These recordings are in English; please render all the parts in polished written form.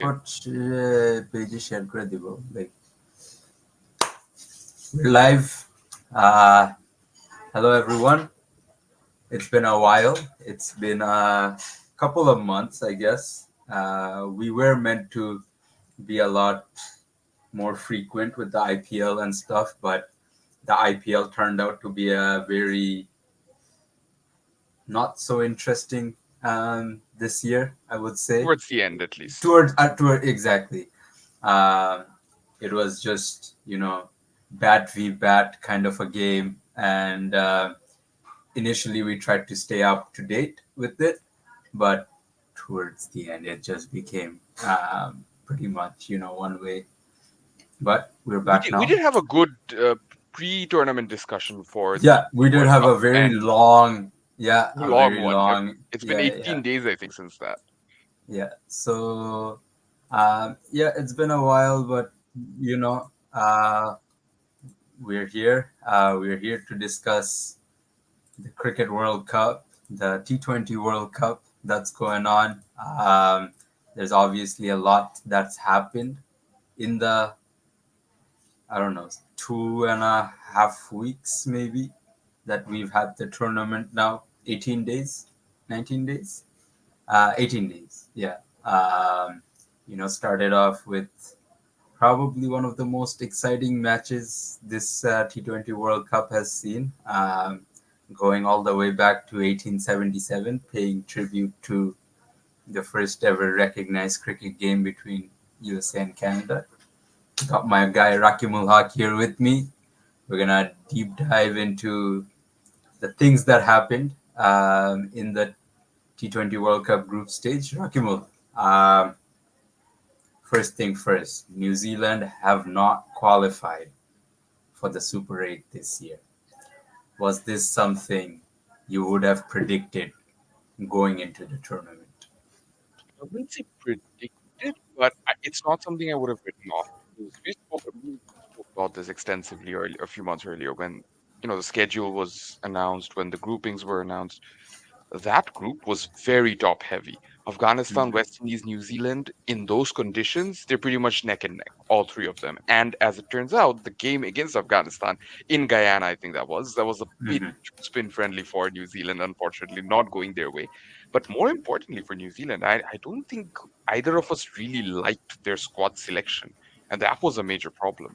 But page share করে দিব like we're live. uh Hello everyone. It's been a while. It's been a couple of months, I guess. We were meant to be a lot more frequent with the IPL and stuff, but the IPL turned out to be a very not so interesting this year, I would say. towards the end at least. Toward exactly. Um, it was just bat v bat kind of a game, and initially we tried to stay up to date with it, but towards the end it just became pretty much one way. But we're We back did, we now. did have a good pre-tournament discussion for the Yeah, we did World have Cup, a very and long, yeah, a a long very one. long, It's been yeah, yeah, 18 days, I think, since that. yeah. So yeah, it's been a while, but you know uh, we're here to discuss the Cricket World Cup, the T20 World Cup that's going on. There's obviously a lot that's happened in the, I don't know, 2.5 weeks maybe that we've had the tournament now. 18 days, 19 days, 18 days. Yeah. Started off with probably one of the most exciting matches this T20 World Cup has seen, going all the way back to 1877, paying tribute to the first ever recognized cricket game between USA and Canada. Got my guy Rakimul Haq here with me. We're gonna deep dive into the things that happened in the T20 World Cup group stage. Rakimul, um, first thing first, New Zealand have not qualified for the Super 8 this year. Was this something you would have predicted going into the tournament? I wouldn't say predicted, but it's not something I would have written off. Because we spoke about this extensively earlier, a few months earlier, when the schedule was announced, when the groupings were announced. That group was very top heavy. Afghanistan, Mhm. West Indies, New Zealand, in those conditions, they're pretty much neck and neck, all three of them. And as it turns out, the game against Afghanistan in Guyana, I think that was a bit Mhm. too spin friendly for New Zealand, unfortunately, not going their way. But more importantly for New Zealand, I don't think either of us really liked their squad selection. And that was a major problem.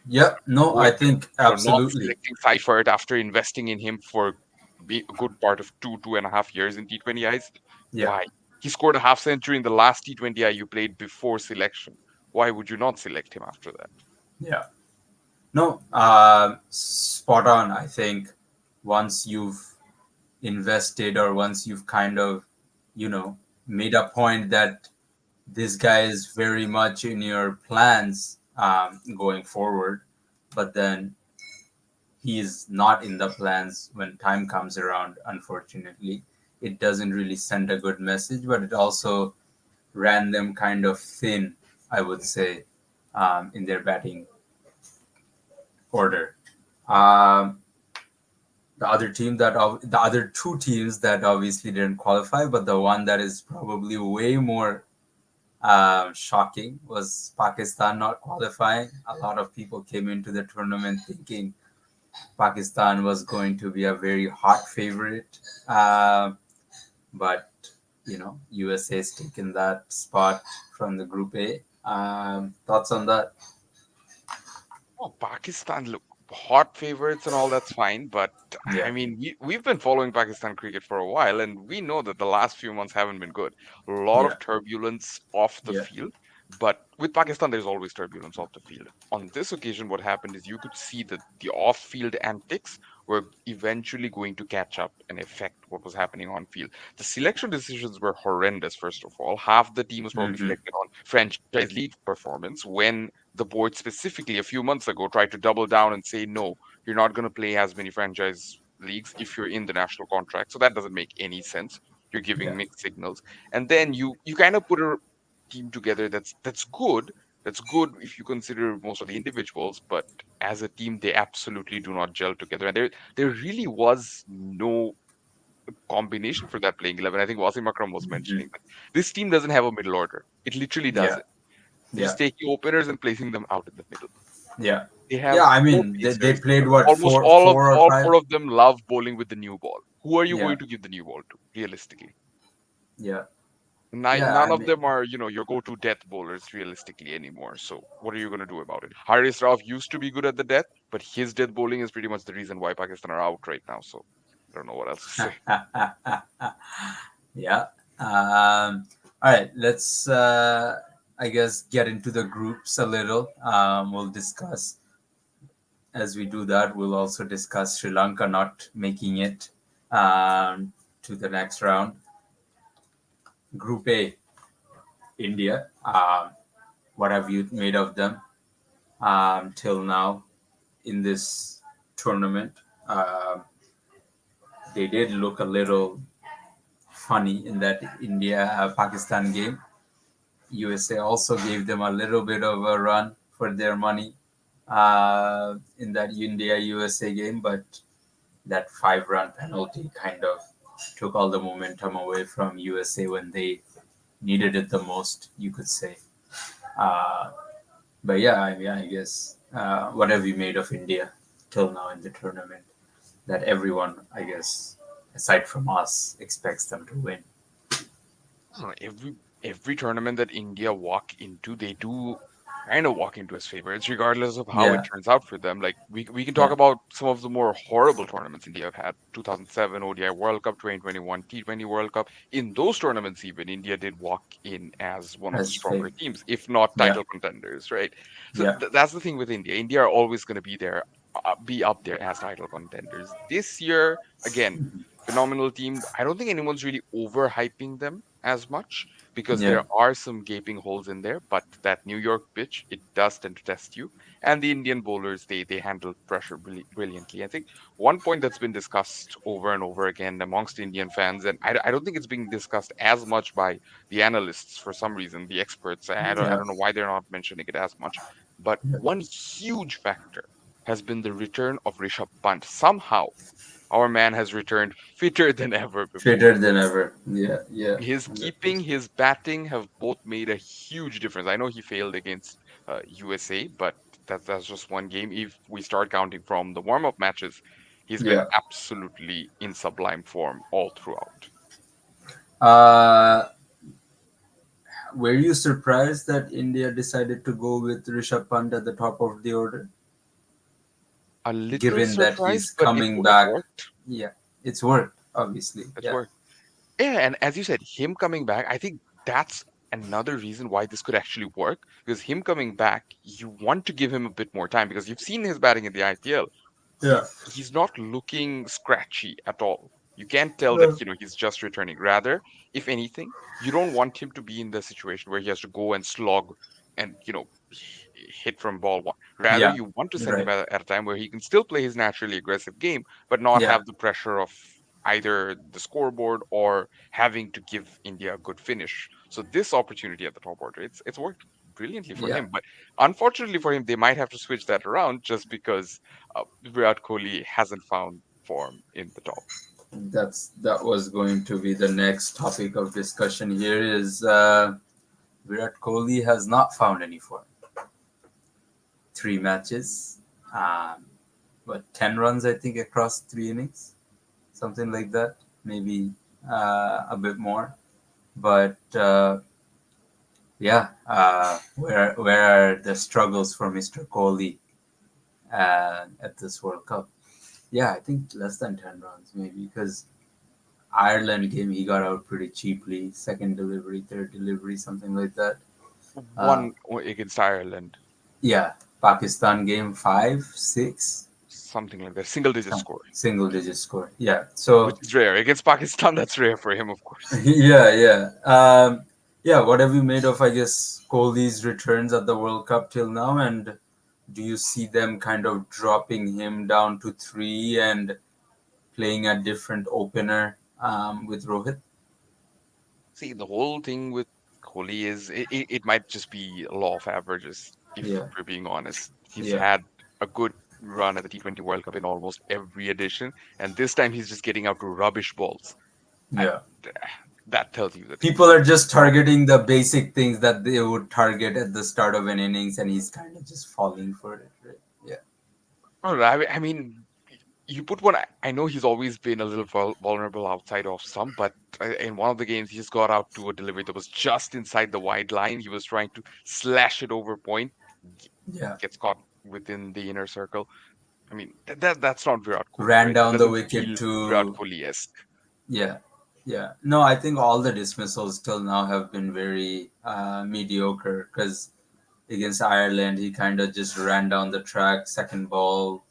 Yep. No, I With think not absolutely. selecting Seifert after investing in him for a good part of 2.5 years in T20Is. Yeah. Why? He scored a half century in the last T20I you played before selection. Why would you not select him after that? Yeah. No, spot on. I think once you've invested, or once you've kind of, made a point that this guy is very much in your plans going forward, but then he's not in the plans when time comes around, unfortunately. It doesn't really send a good message, but it also ran them kind of thin, I would say, in their batting order. Um, the other two teams that obviously didn't qualify, but the one that is probably way more shocking was Pakistan not qualifying. A lot of people came into the tournament thinking Pakistan was going to be a very hot favorite, but USA has taken that spot from the Group A. Thoughts on that? Oh, Pakistan, look, hot favorites and all that's fine, but Yeah, I mean, we've been following Pakistan cricket for a while, and we know that the last few months haven't been good. A lot yeah, of turbulence off the yeah, field, but with Pakistan, there's always turbulence off the field. On this occasion, what happened is you could see that the off-field antics were eventually going to catch up and affect what was happening on field. The selection decisions were horrendous, first of all. Half the team was probably hmm, selected on franchise league performance when the board specifically a few months ago tried to double down and say, no, you're not going to play as many franchise leagues if you're in the national contract. So that doesn't make any sense. You're yeah, giving mixed signals. And then you kind of put a team together that's good. That's good if you consider most of the individuals, but as a team, they absolutely do not gel together. And there really was no combination for that playing 11. I think Wasim Akram was Mhm. mentioning that this team doesn't have a middle order. It literally Yeah, doesn't. They're yeah, just taking openers and placing them out in the middle. yeah, They yeah. have I four mean, they pacers. played what, Almost four or all five? four of them love bowling with the new ball. Who are you Yeah, going to give the new ball to, realistically? yeah, yeah. None I of mean, them are, your go-to death bowlers realistically anymore. So what are you going to do about it? Haris Rauf used to be good at the death, but his death bowling is pretty much the reason why Pakistan are out right now. So I don't know what else to say. yeah. All right, let's, I guess, get into the groups a little. We'll discuss, as we do that, we'll also discuss Sri Lanka not making it to the next round. Group A, India. What have you made of them till now in this tournament? Um they did look a little funny in that India Pakistan game. USA also gave them a little bit of a run for their money in that India USA game, but that 5 run penalty kind of took all the momentum away from USA when they needed it the most, you could say. Uh, but yeah, I mean, I guess what have you made of India till now in the tournament that everyone, I guess, aside from us, expects them to win? Every tournament that India walk into, they do kind of walk into as favorites, regardless of how it Yeah, turns out for them. Like we can talk yeah, about some of the more horrible tournaments India have had: 2007 ODI World Cup, 2021 T20 World Cup. In those tournaments, even India did walk in as one of the as stronger fake. teams, if not Yeah, title contenders, right? So yeah, that's the thing with India. India are always going to be there, be up there as title contenders. This year, again, phenomenal team. I don't think anyone's really overhyping them as much because yeah, there are some gaping holes in there, but that New York pitch, it does tend to test you. And the Indian bowlers, they handle pressure brilliantly. I think one point that's been discussed over and over again amongst Indian fans, and I don't think it's being discussed as much by the analysts for some reason, the experts. I yeah, don't know why they're not mentioning it as much, but yeah. one huge factor has been the return of Rishabh Pant. Somehow, our man has returned fitter than ever before. Fitter than ever. Yeah, yeah, His keeping, 100%. his batting have both made a huge difference. I know he failed against USA, but that's just one game. If we start counting from the warm-up matches, he's been Yeah. absolutely in sublime form all throughout. Uh, were you surprised that India decided to go with Rishabh Pant at the top of the order, A little given that he's surprised, but coming it back? worked. Yeah, it's worked, obviously. It's Yeah, worked. Yeah, and as you said, him coming back, I think that's another reason why this could actually work. Because him coming back, you want to give him a bit more time because you've seen his batting in the IPL. yeah, He's not looking scratchy at all. You can't tell that, yeah, he's just returning. Rather, if anything, you don't want him to be in the situation where he has to go and slog and, hit from ball one. Rather, yeah. you want to send him Right. at a time where he can still play his naturally aggressive game, but not Yeah, have the pressure of either the scoreboard or having to give India a good finish. So this opportunity at the top order, it's worked brilliantly for yeah. him. But unfortunately for him, they might have to switch that around just because Virat Kohli hasn't found form in the top. That was going to be the next topic of discussion here. Is Virat Kohli has not found any form. 3 matches, um, what 10 runs I think across 3 innings, something like that, maybe a bit more. But yeah, where are the struggles for Mr. Kohli at this World Cup? Yeah, I think less than 10 runs maybe because Ireland game he got out pretty cheaply, second delivery, third delivery, something like that. Uh, One against Ireland, yeah, Pakistan game 5-6, something like that, single digit some score, single digit score. Yeah, which so is rare. Against Pakistan, that's rare for him, of course. yeah, yeah. Yeah, what have you made of, I guess, Kohli's returns at the World Cup till now? And do you see them kind of dropping him down to three and playing a different opener with Rohit? See, the whole thing with Kohli is it might just be a law of averages, if Yeah, we're being honest. He's yeah, had a good run at the T20 World Cup in almost every edition, and this time he's just getting out to rubbish balls. I, Yeah. that tells you that People he's are just not. targeting the basic things that they would target at the start of an innings, and he's kind of just falling for it. Right? Yeah. I mean, you put one. I know he's always been a little vulnerable outside of some, but in one of the games, he just got out to a delivery that was just inside the wide line. He was trying to slash it over point, g- Yeah. gets caught within the inner circle. I mean, that's not Virat Kohli, Ran right? That down the doesn't wicket feel Virat to. Kohli-esque. Yeah. Yeah. No, I think all the dismissals till now have been very mediocre because against Ireland, he kind of just ran down the track, second ball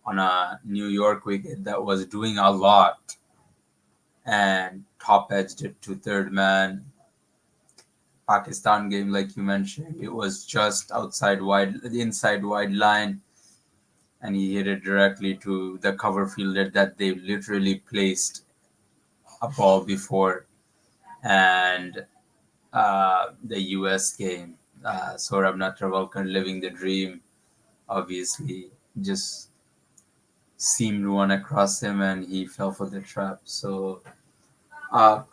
on a New York wicket that was doing a lot and top edged it to third man. Pakistan game, like you mentioned, it was just outside wide, the inside wide line, and he hit it directly to the cover fielder that they literally placed a ball before. And the US game, Saurabh Natravalkar living the dream, obviously just seemed one across him and he fell for the trap. So, uh,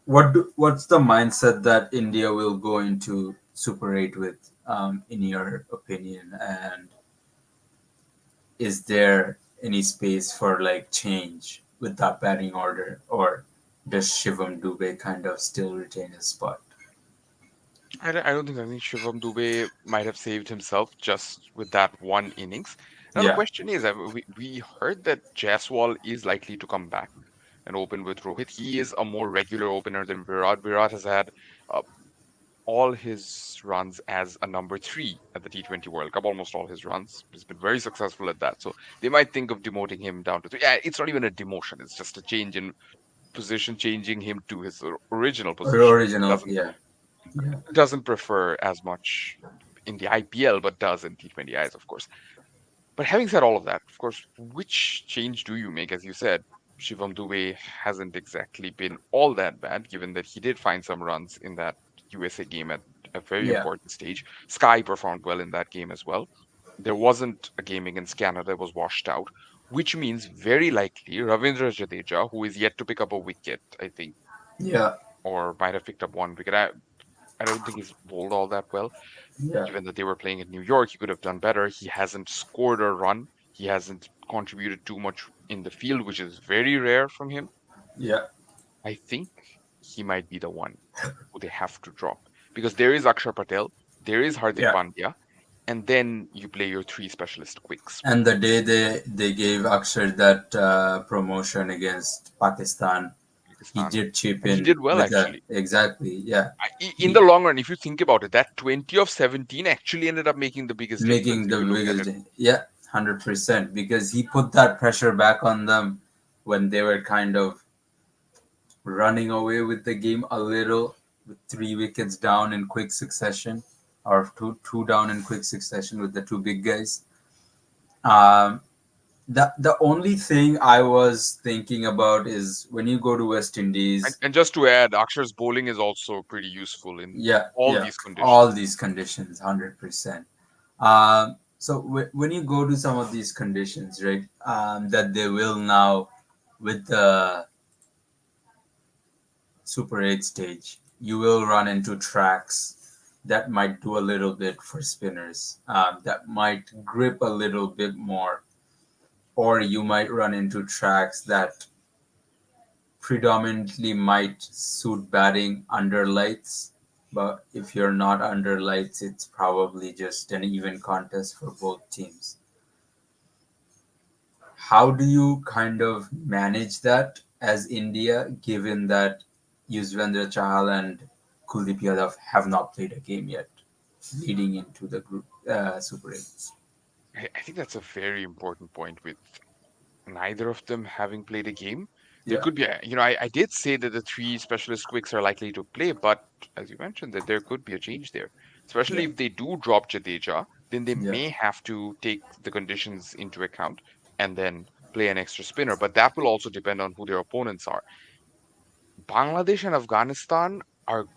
what's the mindset that India will go into Super 8 with, in your opinion? And is there any space for like change with that batting order, or does Shivam Dubey kind of still retain his spot? I don't think. I think Shivam Dube might have saved himself just with that one innings. Now the Yeah, question is, we heard that Jaiswal is likely to come back and open with Rohit. He is a more regular opener than Virat. Virat has had uh, all his runs as a number three at the T20 World Cup, almost all his runs. He's been very successful at that. So they might think of demoting him down to three. Yeah, it's not even a demotion. It's just a change in position, changing him to his original position, which he original. Yeah, yeah, doesn't prefer as much in the IPL, but does in T20Is, of course. But having said all of that, of course, which change do you make? As you said, Shivam Dube hasn't exactly been all that bad, given that he did find some runs in that USA game at a very yeah, important stage. Sky performed well in that game as well. There wasn't a game against Canada that was washed out, which means very likely Ravindra Jadeja, who is yet to pick up a wicket, I think, yeah, or might have picked up one wicket. I don't think he's bowled all that well. yeah, Given that they were playing in New York, he could have done better. He hasn't scored a run. He hasn't contributed too much in the field, which is very rare from him. yeah, I think he might be the one who they have to drop because there is Akshar Patel, there is Hardik yeah. Pandya, and then you play your three specialist quicks. And the day they gave Akshar that promotion against Pakistan, he Pakistan, did chip and he in did well with a actually. exactly, yeah. In the He long run, if you think about it, that 20 of 17 actually ended up making the biggest difference making if the you look at biggest, it. yeah, 100%, because he put that pressure back on them when they were kind of running away with the game a little, with 3 wickets down in quick succession, or two down in quick succession with the two big guys. Um, the only thing I was thinking about is when you go to West Indies, And just to add, Akshar's bowling is also pretty useful in yeah, all yeah, these all conditions. these conditions, 100%. So when you go to some of these conditions, right, that they will now with the Super 8 stage, you will run into tracks that might do a little bit for spinners, that might grip a little bit more, or you might run into tracks that predominantly might suit batting under lights. But if you're not under lights, it's probably just an even contest for both teams. How do you kind of manage that as India, given that Yuzvendra Chahal and Kuldeep Yadav have not played a game yet, leading into the group Super 8s? I think that's a very important point with neither of them having played a game. There Yeah, could be, I did say that the three specialist quicks are likely to play, but as you mentioned, that there could be a change there. yeah, Especially if they do drop Jadeja, then they yeah, may have to take the conditions into account and then play an extra spinner. But that will also depend on who their opponents are. Bangladesh and Afghanistan are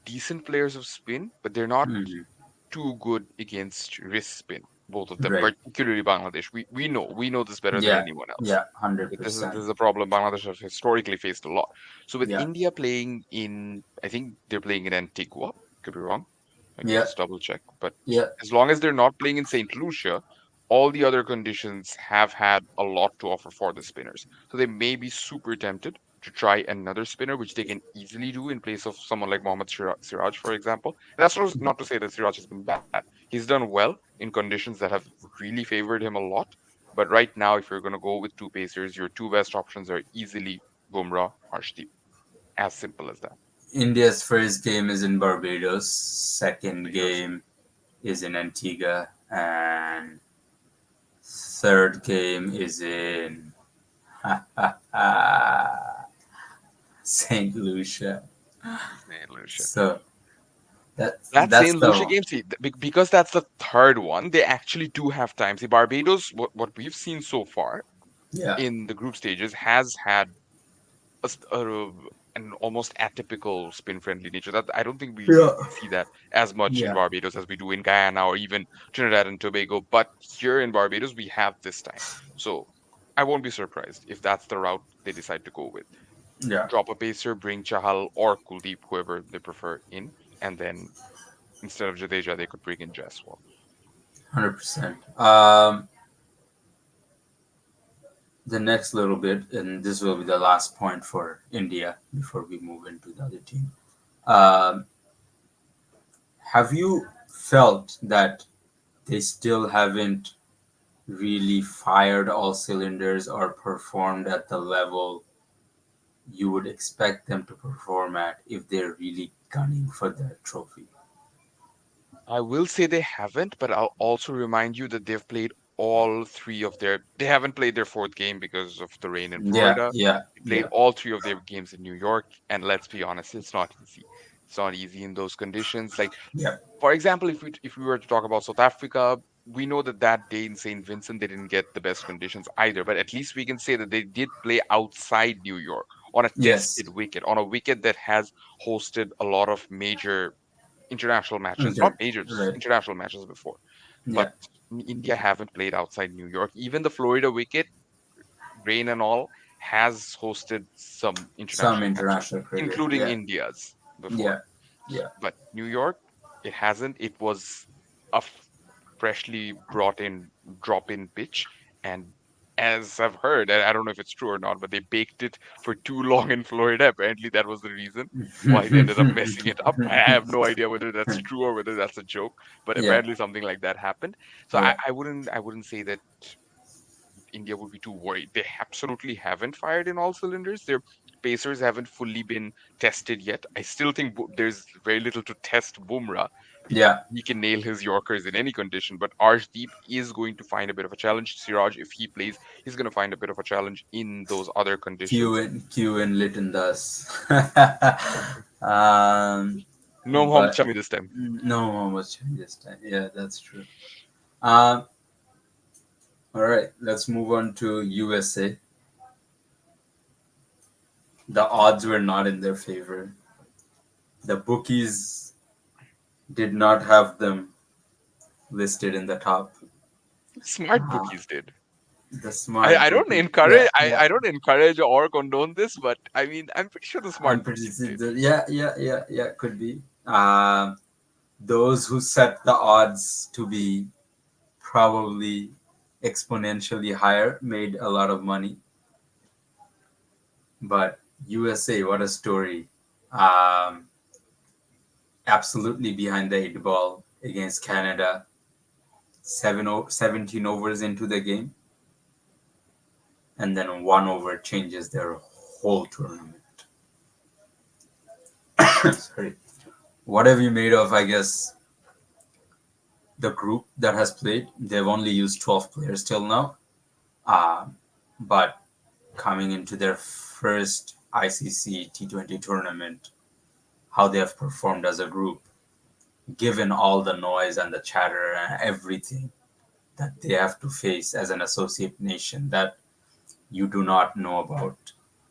decent players of spin, but they're not mhm, too good against wrist spin. both of them, Right. particularly Bangladesh. We know this better than Yeah. anyone else. Yeah. hundred That this percent. is a problem Bangladesh has historically faced a lot. So with Yeah. India playing in, I think they're playing in Antigua. Could be wrong. I can Yeah. just double check. But Yeah. as long as they're not playing in Saint Lucia, all the other conditions have had a lot to offer for the spinners. So they may be super tempted to try another spinner, which they can easily do in place of someone like Mohammad Siraj, for example. And that's not to say that Siraj has been bad. He's done well in conditions that have really favored him a lot. But right now, if you're going to go with two pacers, your two best options are easily Bumrah, Harshdeep. As simple as that. India's first game is in Barbados. Second Barbados. game is in Antigua, and third game is in Saint Lucia. Saint Lucia. So That that's Saint the Lucia one. game, see, because that's the third one, they actually do have time. See, Barbados, what we've seen so far Yeah. in the group stages has had an almost atypical spin-friendly nature. That I don't think we Yeah. usually see that as much in Yeah. Barbados as we do in Guyana or even Trinidad and Tobago. But here in Barbados, we have this time. So I won't be surprised if that's the route they decide to go with. Yeah. Drop a pacer, bring Chahal or Kuldeep, whoever they prefer, in, and then instead of Jadeja, they could bring in Jaiswal. 100%. The next little bit, and this will be the last point for India before we move into the other team. Um, have you felt that they still haven't really fired all cylinders or performed at the level you would expect them to perform at if they're really gunning for that trophy? I will say they haven't, but I'll also remind you that they've played all three of their. They haven't played their fourth game because of the rain in Yeah, Florida. yeah, They played yeah, all three of their games in New York, and let's be honest, it's not easy. It's not easy in those conditions. Like, yeah. for example, if we were to talk about South Africa, we know that that day in St. Vincent they didn't get the best conditions either. But at least we can say that they did play outside New York on a Yes. tested wicket, on a wicket that has hosted a lot of major international matches, Okay. not majors, Right. international matches before. Yeah. But India haven't played outside New York. Even the Florida wicket, rain and all, has hosted some Some international matches, international cricket. including Yeah. India's before. Yeah. Yeah. But New York, it hasn't. It was a freshly brought in drop in pitch. And as I've heard, and I don't know if it's true or not, but they baked it for too long in Florida. Apparently, that was the reason why they ended up messing it up. I have no idea whether that's true or whether that's a joke, but Yeah. apparently something like that happened. So Yeah. I wouldn't say that India would be too worried. They absolutely haven't fired in all cylinders. Their pacers haven't fully been tested yet. I still think there's very little to test Bumrah. Yeah. He can nail his Yorkers in any condition, but Arshdeep is going to find a bit of a challenge. Siraj, if he plays, he's going to find a bit of a challenge in those other conditions. Q and Litton does. um, No Mohammad but Shami this time. no one was changed this time. Yeah, that's true. Um, all right, let's move on to USA. The odds were not in their favor. The bookies did not have them listed in the top. Smart Uh, bookies did. the I, smart I don't bookie, encourage yeah, I, yeah. I don't encourage or condone this, but I mean I'm pretty sure the I'm smart pretty bookies did. yeah, yeah, yeah, yeah. Could be. Those who set the odds to be probably exponentially higher made a lot of money. But USA, what a story! Um, Absolutely behind the eight ball against Canada. 17 overs into the game, and then 1 over changes their whole tournament. Sorry. What have you made of, I guess, the group that has played? They've only used 12 players till now. But coming into their first ICC T20 tournament, how they have performed as a group, given all the noise and the chatter and everything that they have to face as an associate nation that you do not know about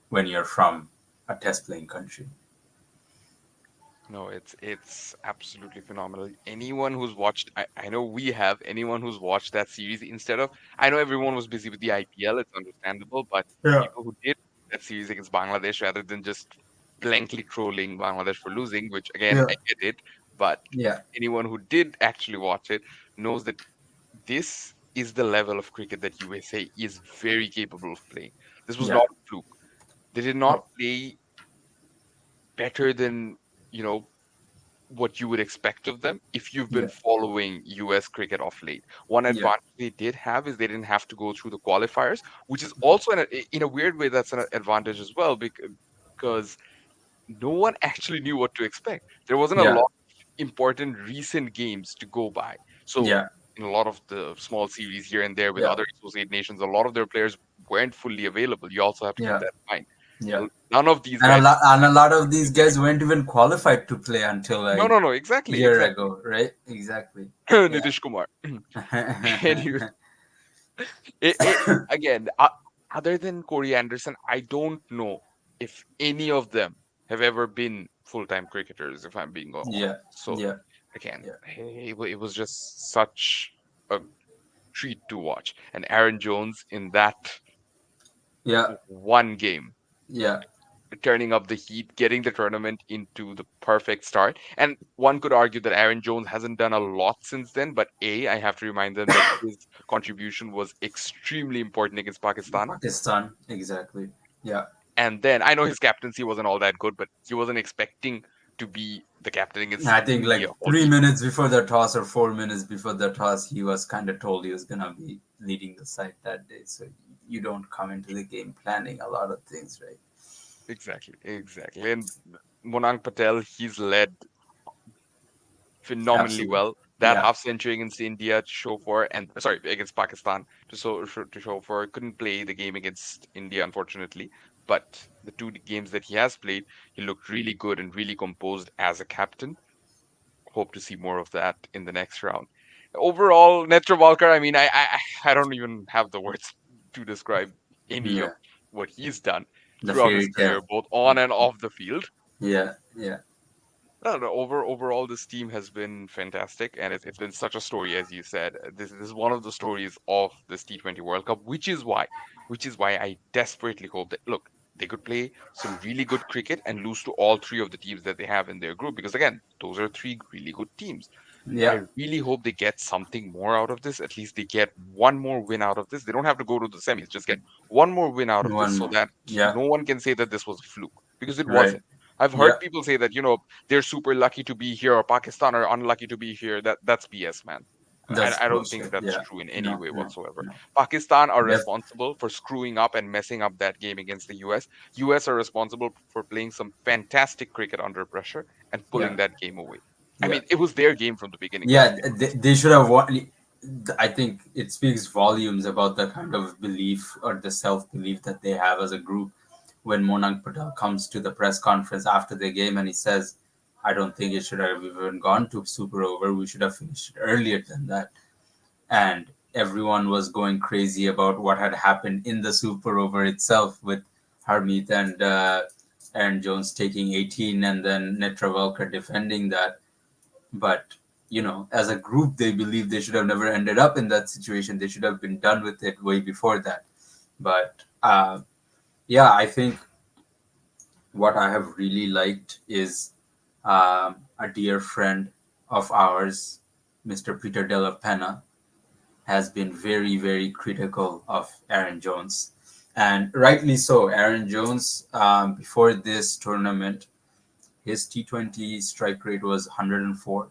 when you're from a test playing country. No, it's absolutely phenomenal. Anyone who's watched, I know we have, anyone who's watched that series instead of, I know everyone was busy with the IPL, it's understandable, but Yeah. people who did that series against Bangladesh rather than just blankly trolling Bangladesh for losing, which again, Yeah. I get it, but Yeah. anyone who did actually watch it knows that this is the level of cricket that USA is very capable of playing. This was Yeah. not a fluke. They did not Oh, play better than, you know, what you would expect of them if you've been yeah. following US cricket off late. One Yeah. advantage they did have is they didn't have to go through the qualifiers, which is also in a weird way that's an advantage as well because no one actually knew what to expect. There wasn't a lot Yeah. of important recent games to go by. So Yeah. in a lot of the small series here and there with Yeah. other associate nations, a lot of their players weren't fully available. You also have to keep Yeah. that in mind. Yeah. None of these And guys. a lot of these guys weren't even qualified to play until No, like no, no. Exactly, year exactly. ago, right? Exactly. Yeah. Nitish Kumar. Anyway, it again, other than Corey Anderson, I don't know if any of them have ever been full-time cricketers, if I'm being honest. Yeah. So Yeah. again, Yeah. it was just such a treat to watch. And Aaron Jones in that Yeah. one game, Yeah. turning up the heat, getting the tournament into the perfect start. And one could argue that Aaron Jones hasn't done a lot since then, but I have to remind them that his contribution was extremely important against Pakistan. Pakistan. Exactly. Yeah. And then I know his captaincy wasn't all that good, but he wasn't expecting to be the captain against I think India, like or 3 minutes before the toss or 4 minutes before the toss, he was kind of told he was gonna be leading the side that day. So you don't come into the game planning a lot of things, right? exactly, exactly. And Monang Patel, he's led phenomenally Absolutely. well. That Yeah. half century against India to show for, and sorry, against Pakistan to show for. Couldn't play the game against India, unfortunately. But the two games that he has played, he looked really good and really composed as a captain. Hope to see more of that in the next round. Overall, Netravalkar, I mean, I don't even have the words to describe any of Yeah. what he's done The throughout his fairy career, tale. both on and off the field. Yeah. Yeah. No, no, overall, this team has been fantastic, and it's been such a story, as you said. This is one of the stories of this T20 World Cup, which is why I desperately hope that look they could play some really good cricket and lose to all three of the teams that they have in their group, because again, those are three really good teams. Yeah. I really hope they get something more out of this. At least they get one more win out of this. They don't have to go to the semis, just get one more win out of this One so more. that Yeah. no one can say that this was a fluke, because it Right. wasn't. I've Yeah. heard people say that, they're super lucky to be here or Pakistan are unlucky to be here. That's BS, man. That's I don't think bullshit. that's Yeah. true in any No. way No. whatsoever. No. Pakistan are Yep. responsible for screwing up and messing up that game against the US. US are responsible for playing some fantastic cricket under pressure and Yeah. pulling that game away. I Yeah. mean, it was their game from the beginning, let's Yeah. be honest. They should have won. I think it speaks volumes about the kind of belief or the self belief that they have as a group. When Monang Patel comes to the press conference after the game and he says, "I don't think it should have even gone to super over. We should have finished it earlier than that." And everyone was going crazy about what had happened in the super over itself with Harmeet and Aaron Jones taking 18 and then Netravalkar defending that. But as a group, they believe they should have never ended up in that situation. They should have been done with it way before that. But yeah, I think what I have really liked is a dear friend of ours, Mr. Peter Della Pena, has been very, very critical of Aaron Jones. And rightly so. Aaron Jones, before this tournament, his T20 strike rate was 104.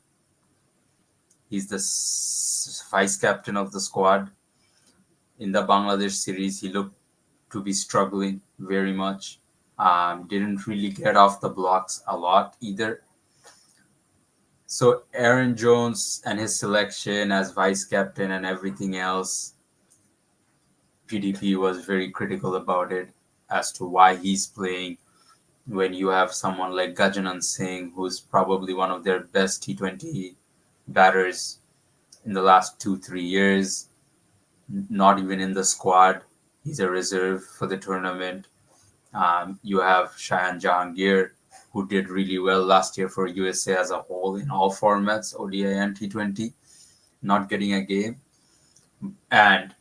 He's the vice captain of the squad. In the Bangladesh series, he looked to be struggling very much. Didn't really get off the blocks a lot either. So Aaron Jones and his selection as vice captain and everything else, PDP was very critical about it as to why he's playing when you have someone like Gajanan Singh, who's probably one of their best T20 batters in the last 2 3 years, not even in the squad. He's a reserve for the tournament. You have Shayan Jahangir, who did really well last year for USA as a whole in all formats, ODI and T20, not getting a game. And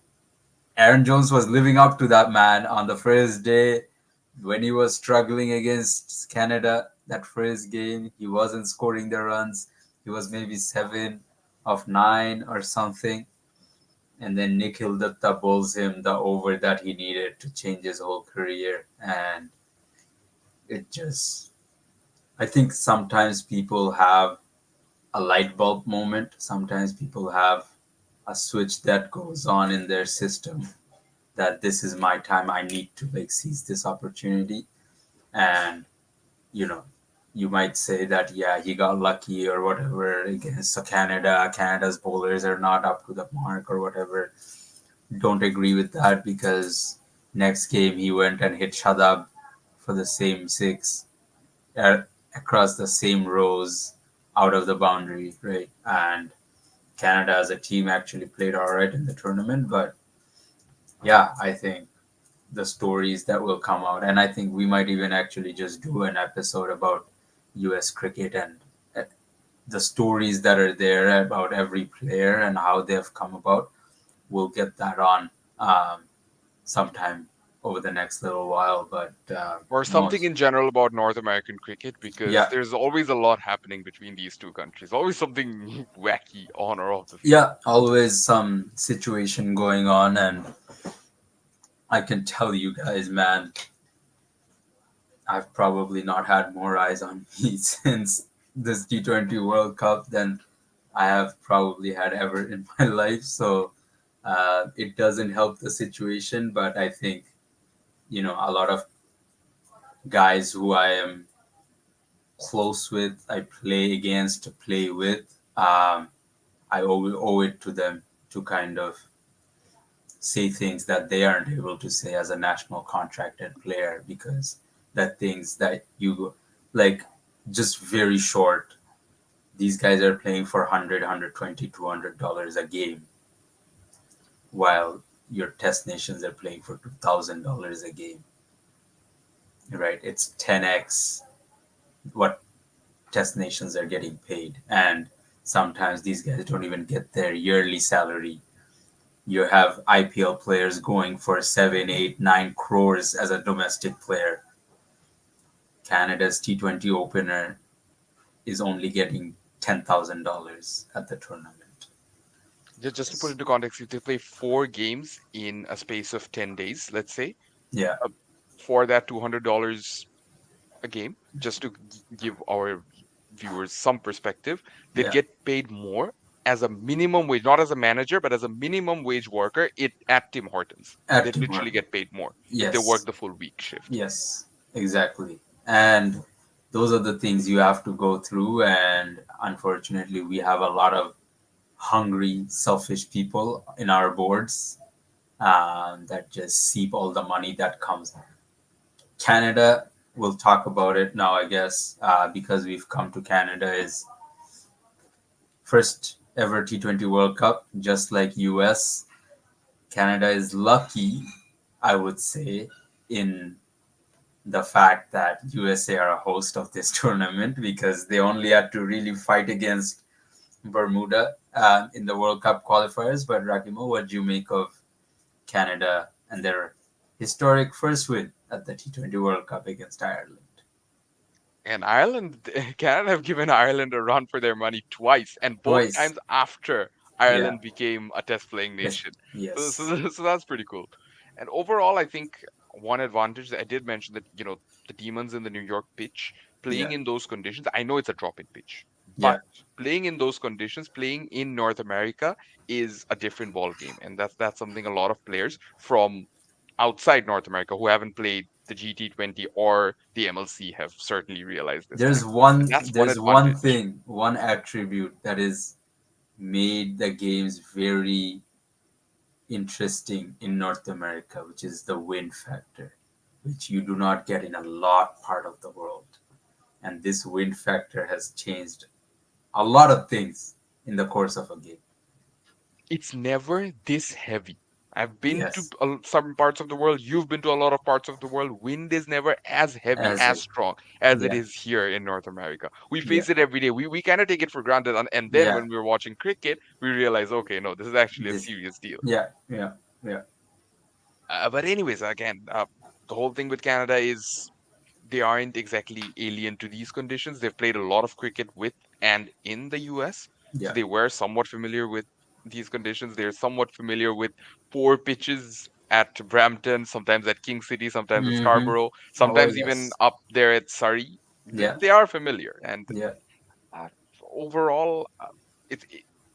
Aaron Jones was living up to that, man. On the first day when he was struggling against Canada, that first game, he wasn't scoring the runs. He was maybe 7 of 9 or something. And then Nikhil Datta bowls him the over that he needed to change his whole career. And it just, I think sometimes people have a light bulb moment. Sometimes people have a switch that goes on in their system that this is my time. I need to like seize this opportunity. And, you know, you might say that, yeah, he got lucky or whatever against Canada. Canada's bowlers are not up to the mark or whatever. Don't agree with that because next game he went and hit Shadab for the same six uh, across the same rows out of the boundary, right? And Canada as a team actually played all right in the tournament, but yeah, I think the stories that will come out, and I think we might even actually just do an episode about U.S. cricket and uh, the stories that are there about every player and how they have come about. We'll get that on sometime over the next little while, but Or something most, in general about North American cricket, because yeah, there's always a lot happening between these two countries. Always something wacky on or off the field. yeah, always some situation going on, and I can tell you guys, man, I've probably not had more eyes on me since this T20 World Cup than I have probably had ever in my life. So it doesn't help the situation, but I think, a lot of guys who I am close with, I play against, to play with, I owe it to them to kind of say things that they aren't able to say as a national contracted player because that things that you like just very short. These guys are playing for 100, $120, $200 a game, while your test nations are playing for $2,000 a game, right? It's 10x what test nations are getting paid. And sometimes these guys don't even get their yearly salary. You have IPL players going for 7, 8, 9 crores as a domestic player. Canada's T20 opener is only getting $10,000 at the tournament. Just to put into context, if they play 4 games in a space of 10 days, let's say, Yeah, uh, for that $200 a game, just to give our viewers some perspective, they'd yeah, get paid more as a minimum wage, not as a manager, but as a minimum wage worker at Tim Hortons. at They'd Tim literally Hortons. get paid more if they work Yes, the full week shift. yes, exactly. And those are the things you have to go through. And unfortunately, we have a lot of hungry, selfish people in our boards that just seep all the money that comes. Canada, we'll talk about it now, I guess, because we've come to Canada, is first ever T20 World Cup, just like US. Canada is lucky, I would say, in the fact that USA are a host of this tournament because they only had to really fight against Bermuda in the World Cup qualifiers. But Rakimo, what do you make of Canada and their historic first win at the T20 World Cup against Ireland? And Ireland, Canada have given Ireland a run for their money twice, and both Twice. times after Yeah. Ireland became a test playing Yes. nation. So, Yes. so, so that's pretty cool. And overall, I think one advantage that I did mention that, the Demons in the New York pitch, playing Yeah. in those conditions, I know it's a drop in pitch, but Yeah. playing in those conditions, playing in North America is a different ball game. And that's something a lot of players from outside North America who haven't played the GT20 or the MLC have certainly realized this time. And that's one There's one advantage. thing, one attribute that is made the games very interesting in North America, which is the wind factor, which you do not get in a lot part of the world. And this wind factor has changed a lot of things in the course of a game. It's never this heavy. I've been to Yes. some parts of the world. You've been to a lot of parts of the world. Wind is never as heavy, As as it. strong as it Yeah. is here in North America. We Yeah. face it every day. We kind of take it for granted. And then Yeah. when we're watching cricket, we realize, okay, no, this is actually a This. serious deal. Yeah. Yeah. Yeah. But anyways, again, the whole thing with Canada is they aren't exactly alien to these conditions. They've played a lot of cricket with and in the US, so Yeah. they were somewhat familiar with these conditions. They're somewhat familiar with poor pitches at Brampton, sometimes at King City, sometimes at Mm-hmm. Scarborough, Oh sometimes even yes. up there at Surrey. Yeah. They are familiar, and Yeah. uh, overall, it's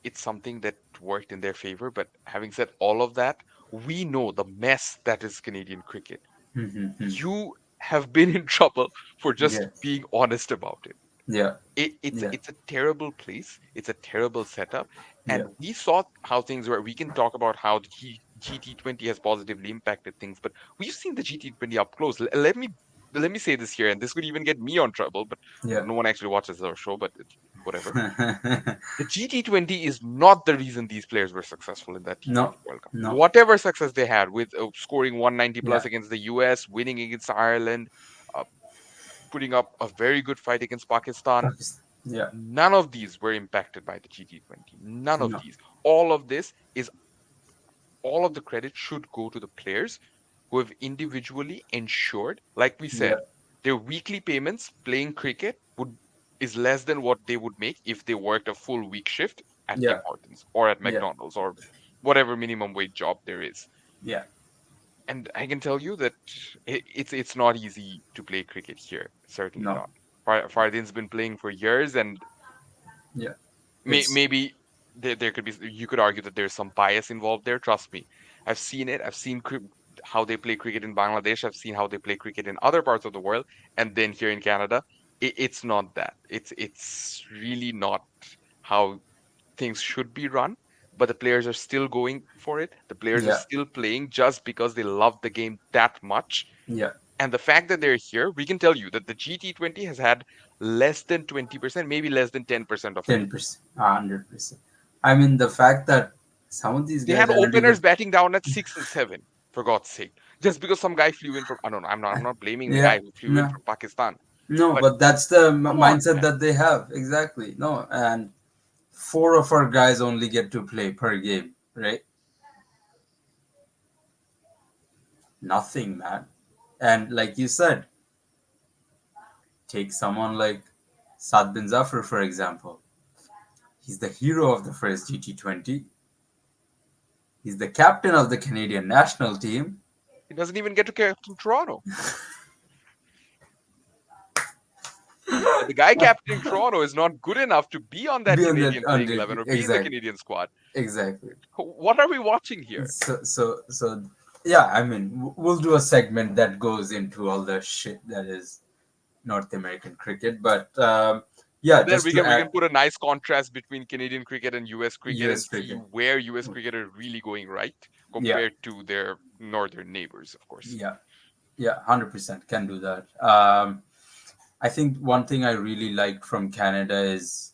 it's something that worked in their favor. But having said all of that, we know the mess that is Canadian cricket. Mm-hmm. You have been in trouble for just Yeah. being honest about it. Yeah. Yeah. It's a terrible place. It's a terrible setup, Yeah. and we saw how things were. We can talk about how the GT20 has positively impacted things, but we've seen the GT20 up close. Let me say this here, and this could even get me on trouble, but Yeah. no one actually watches our show, but it's whatever. The GT20 is not the reason these players were successful in that No. T20 World Cup. No. Whatever success they had with scoring 190 Yeah. plus against the US, winning against Ireland, uh, putting up a very good fight against Pakistan, Pakistan. Yeah. none of these were impacted by the GT20. None of No. these. All of this is all of the credit should go to the players who have individually ensured, like we Yeah. said, their weekly payments playing cricket would is less than what they would make if they worked a full week shift at Yeah. Tim Hortons or at Yeah. McDonald's or whatever minimum wage job there is. Yeah. And I can tell you that it's not easy to play cricket here. Certainly No. not. Fardin's been playing for years, and Yeah. It's. maybe there could be you could argue that there's some bias involved there. Trust me, I've seen it. I've seen how they play cricket in Bangladesh. I've seen how they play cricket in other parts of the world, and then here in Canada, it's not that. It's really not how things should be run. But the players are still going for it. The players are Yeah. still playing just because they love the game that much. Yeah. And the fact that they're here, we can tell you that the GT20 has had less than 20%, maybe less than 10% of 10%. 100%. I mean, the fact that some of these they guys had are not openers even. batting down at 6 and 7, for God's sake. Just because some guy flew in from I don't know, I'm not blaming the Yeah. guy who flew in No. from Pakistan. No, But but that's the come on, mindset man. that they have. Exactly. No. And four of our guys only get to play per game, right? Nothing, man. And like you said, take someone like Saad bin Zafar, for example. He's the hero of the first GT20. He's the captain of the Canadian national team. He doesn't even get to captain Toronto. And the guy captaining Toronto is not good enough to be on that Beyond that, Canadian playing under 11 or be in the exactly, Canadian squad. exactly. What are we watching here? So, yeah. I mean, we'll do a segment that goes into all the shit that is North American cricket, but yeah, And then just to we add can put a nice contrast between Canadian cricket and US cricket and U.S. see cricket. where US cricket are really going right Yeah, compared to their northern neighbors, of course. yeah, yeah. 100% can do that. I think one thing I really liked from Canada is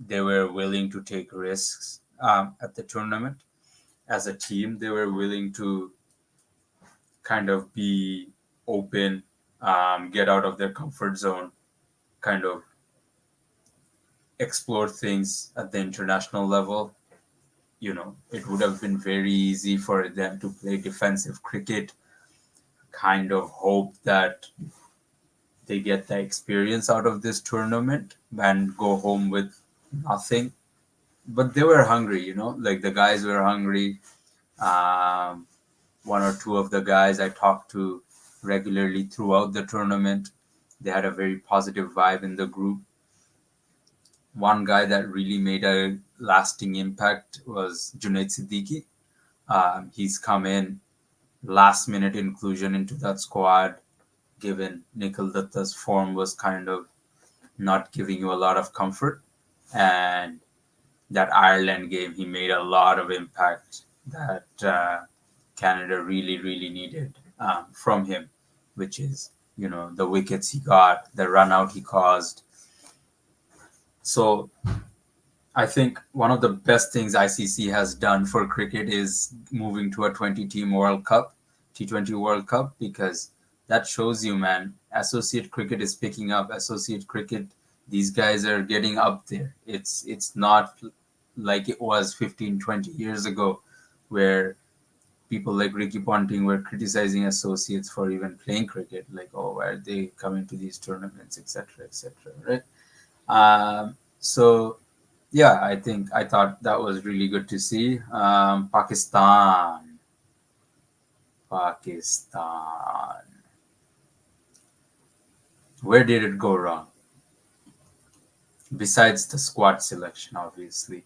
they were willing to take risks at the tournament. As a team, they were willing to kind of be open, get out of their comfort zone, kind of explore things at the international level. It would have been very easy for them to play defensive cricket, kind of hope that they get the experience out of this tournament and go home with nothing. But they were hungry, like the guys were hungry. Um, One or two of the guys I talked to regularly throughout the tournament, they had a very positive vibe in the group. One guy that really made a lasting impact was Junaid Siddiqui. He's come in last minute inclusion into that squad, given Nikhil Datta's form was kind of not giving you a lot of comfort. And that Ireland game, he made a lot of impact that Canada really, really needed from him, which is, the wickets he got, the run out he caused. So I think one of the best things ICC has done for cricket is moving to a 20 team World Cup, T20 World Cup, because that shows you, man, associate cricket is picking up. Associate cricket, these guys are getting up there. It's not like it was 15, 20 years ago where people like Ricky Ponting were criticizing associates for even playing cricket, like, oh, why are they coming to these tournaments, etc., etc., right? So yeah, I thought that was really good to see. Pakistan. Where did it go wrong? Besides the squad selection, obviously,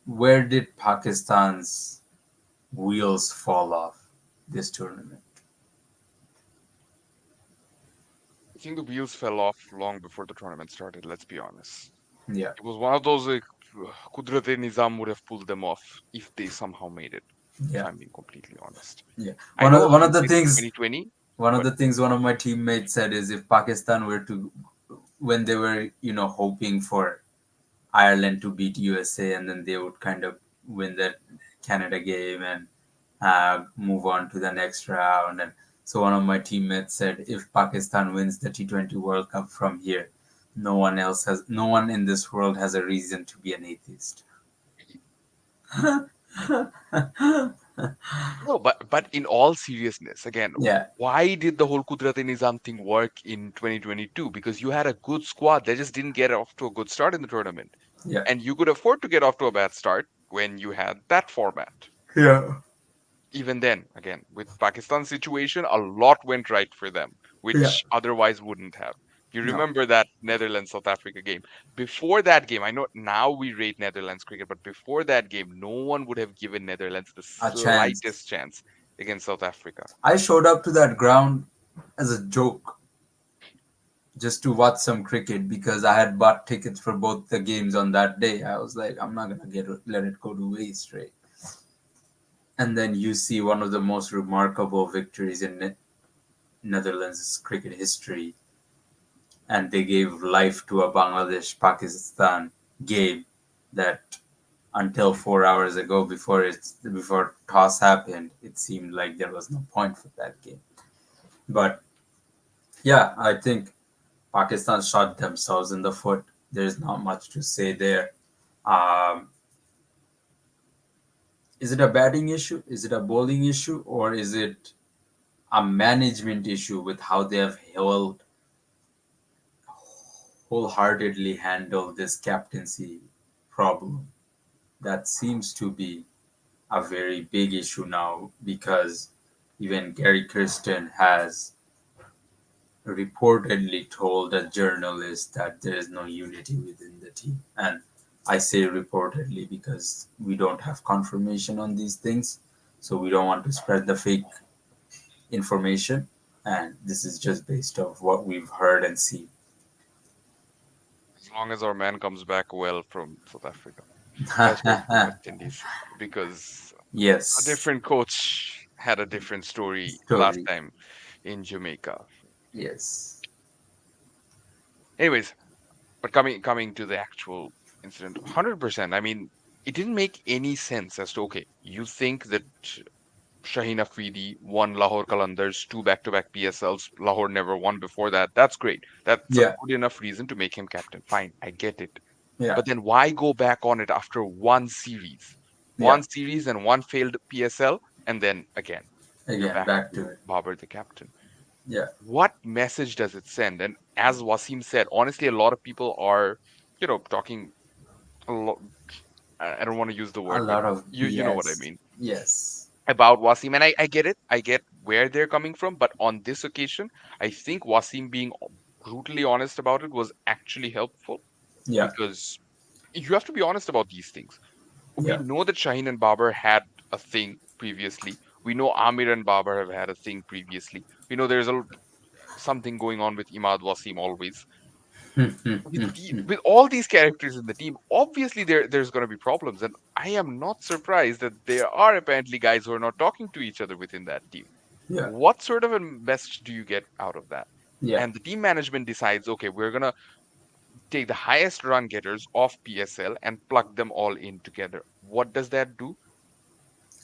where did Pakistan's wheels fall off this tournament? I think the wheels fell off long before the tournament started, let's be honest. Yeah, It was one of those like Kudrat-e-Nizam would have pulled them off if they somehow made it, if yeah, I'm being completely honest. yeah. I know One of the hindsight's things 2020, one of but the things one of my teammates said is if Pakistan were to, when they were hoping for Ireland to beat USA, and then they would kind of win that Canada game and move on to the next round. And so one of my teammates said, if Pakistan wins the T20 World Cup from here, no one in this world has a reason to be an atheist. no, but in all seriousness, again, Yeah, why did the whole Kudrat-e-Nizam thing work in 2022? Because you had a good squad, they just didn't get off to a good start in the tournament, yeah, and you could afford to get off to a bad start when you had that format. yeah, Even then, again, with Pakistan's situation, a lot went right for them, yeah. which otherwise wouldn't have. You No, remember that Netherlands South Africa game. Before that game, I know now we rate Netherlands cricket, but before that game, no one would have given Netherlands the a chance. slightest chance against South Africa. I showed up to that ground as a joke just to watch some cricket because I had bought tickets for both the games on that day. I was like, I'm not gonna let it go to waste, right? And then you see one of the most remarkable victories in Netherlands cricket history, and they gave life to a Bangladesh Pakistan game that until 4 hours ago, before toss happened, it seemed like there was no point for that game. But yeah, I think Pakistan shot themselves in the foot. There's not much to say there. Um, is it a batting issue? Is it a bowling issue? Or is it a management issue with how they have wholeheartedly handled this captaincy problem? That seems to be a very big issue now because even Gary Kirsten has reportedly told a journalist that there is no unity within the team. And I say reportedly because we don't have confirmation on these things. So we don't want to spread the fake information. And this is just based off what we've heard and seen. As long as our man comes back well from South Africa. Sorry, from West Indies, because a Yes. different coach had a different story last Story. time in Jamaica. Yes. Anyways, but coming to the actual incident, 100%. I mean, it didn't make any sense as to okay, you think that Shaheen Afridi won Lahore Qalandars two back-to-back PSLs. Lahore never won before that. That's great. That's a Yeah. good enough reason to make him captain. Fine, I get it. Yeah. But then why go back on it after one series? Yeah. One series and one failed PSL, and then again, you're Again, back back to to it. Babar the captain. Yeah. What message does it send? And as Wasim said, honestly, a lot of people are, talking a lot. I don't want to use the A word, but lot of you know what I BS. mean Yes. about Wasim. And I get it. I get where they're coming from. But on this occasion, I think Wasim being brutally honest about it was actually helpful Yeah. because you have to be honest about these things. We Yeah. know that Shaheen and Babar had a thing previously. We know Amir and Babar have had a thing previously. We know there's something going on with Imad Wasim always. With all these characters in the team, obviously there's going to be problems, and I am not surprised that there are apparently guys who are not talking to each other within that team. Yeah. What sort of a message do you get out of that? Yeah. And the team management decides, okay, we're gonna take the highest run getters of PSL and plug them all in together. What does that do?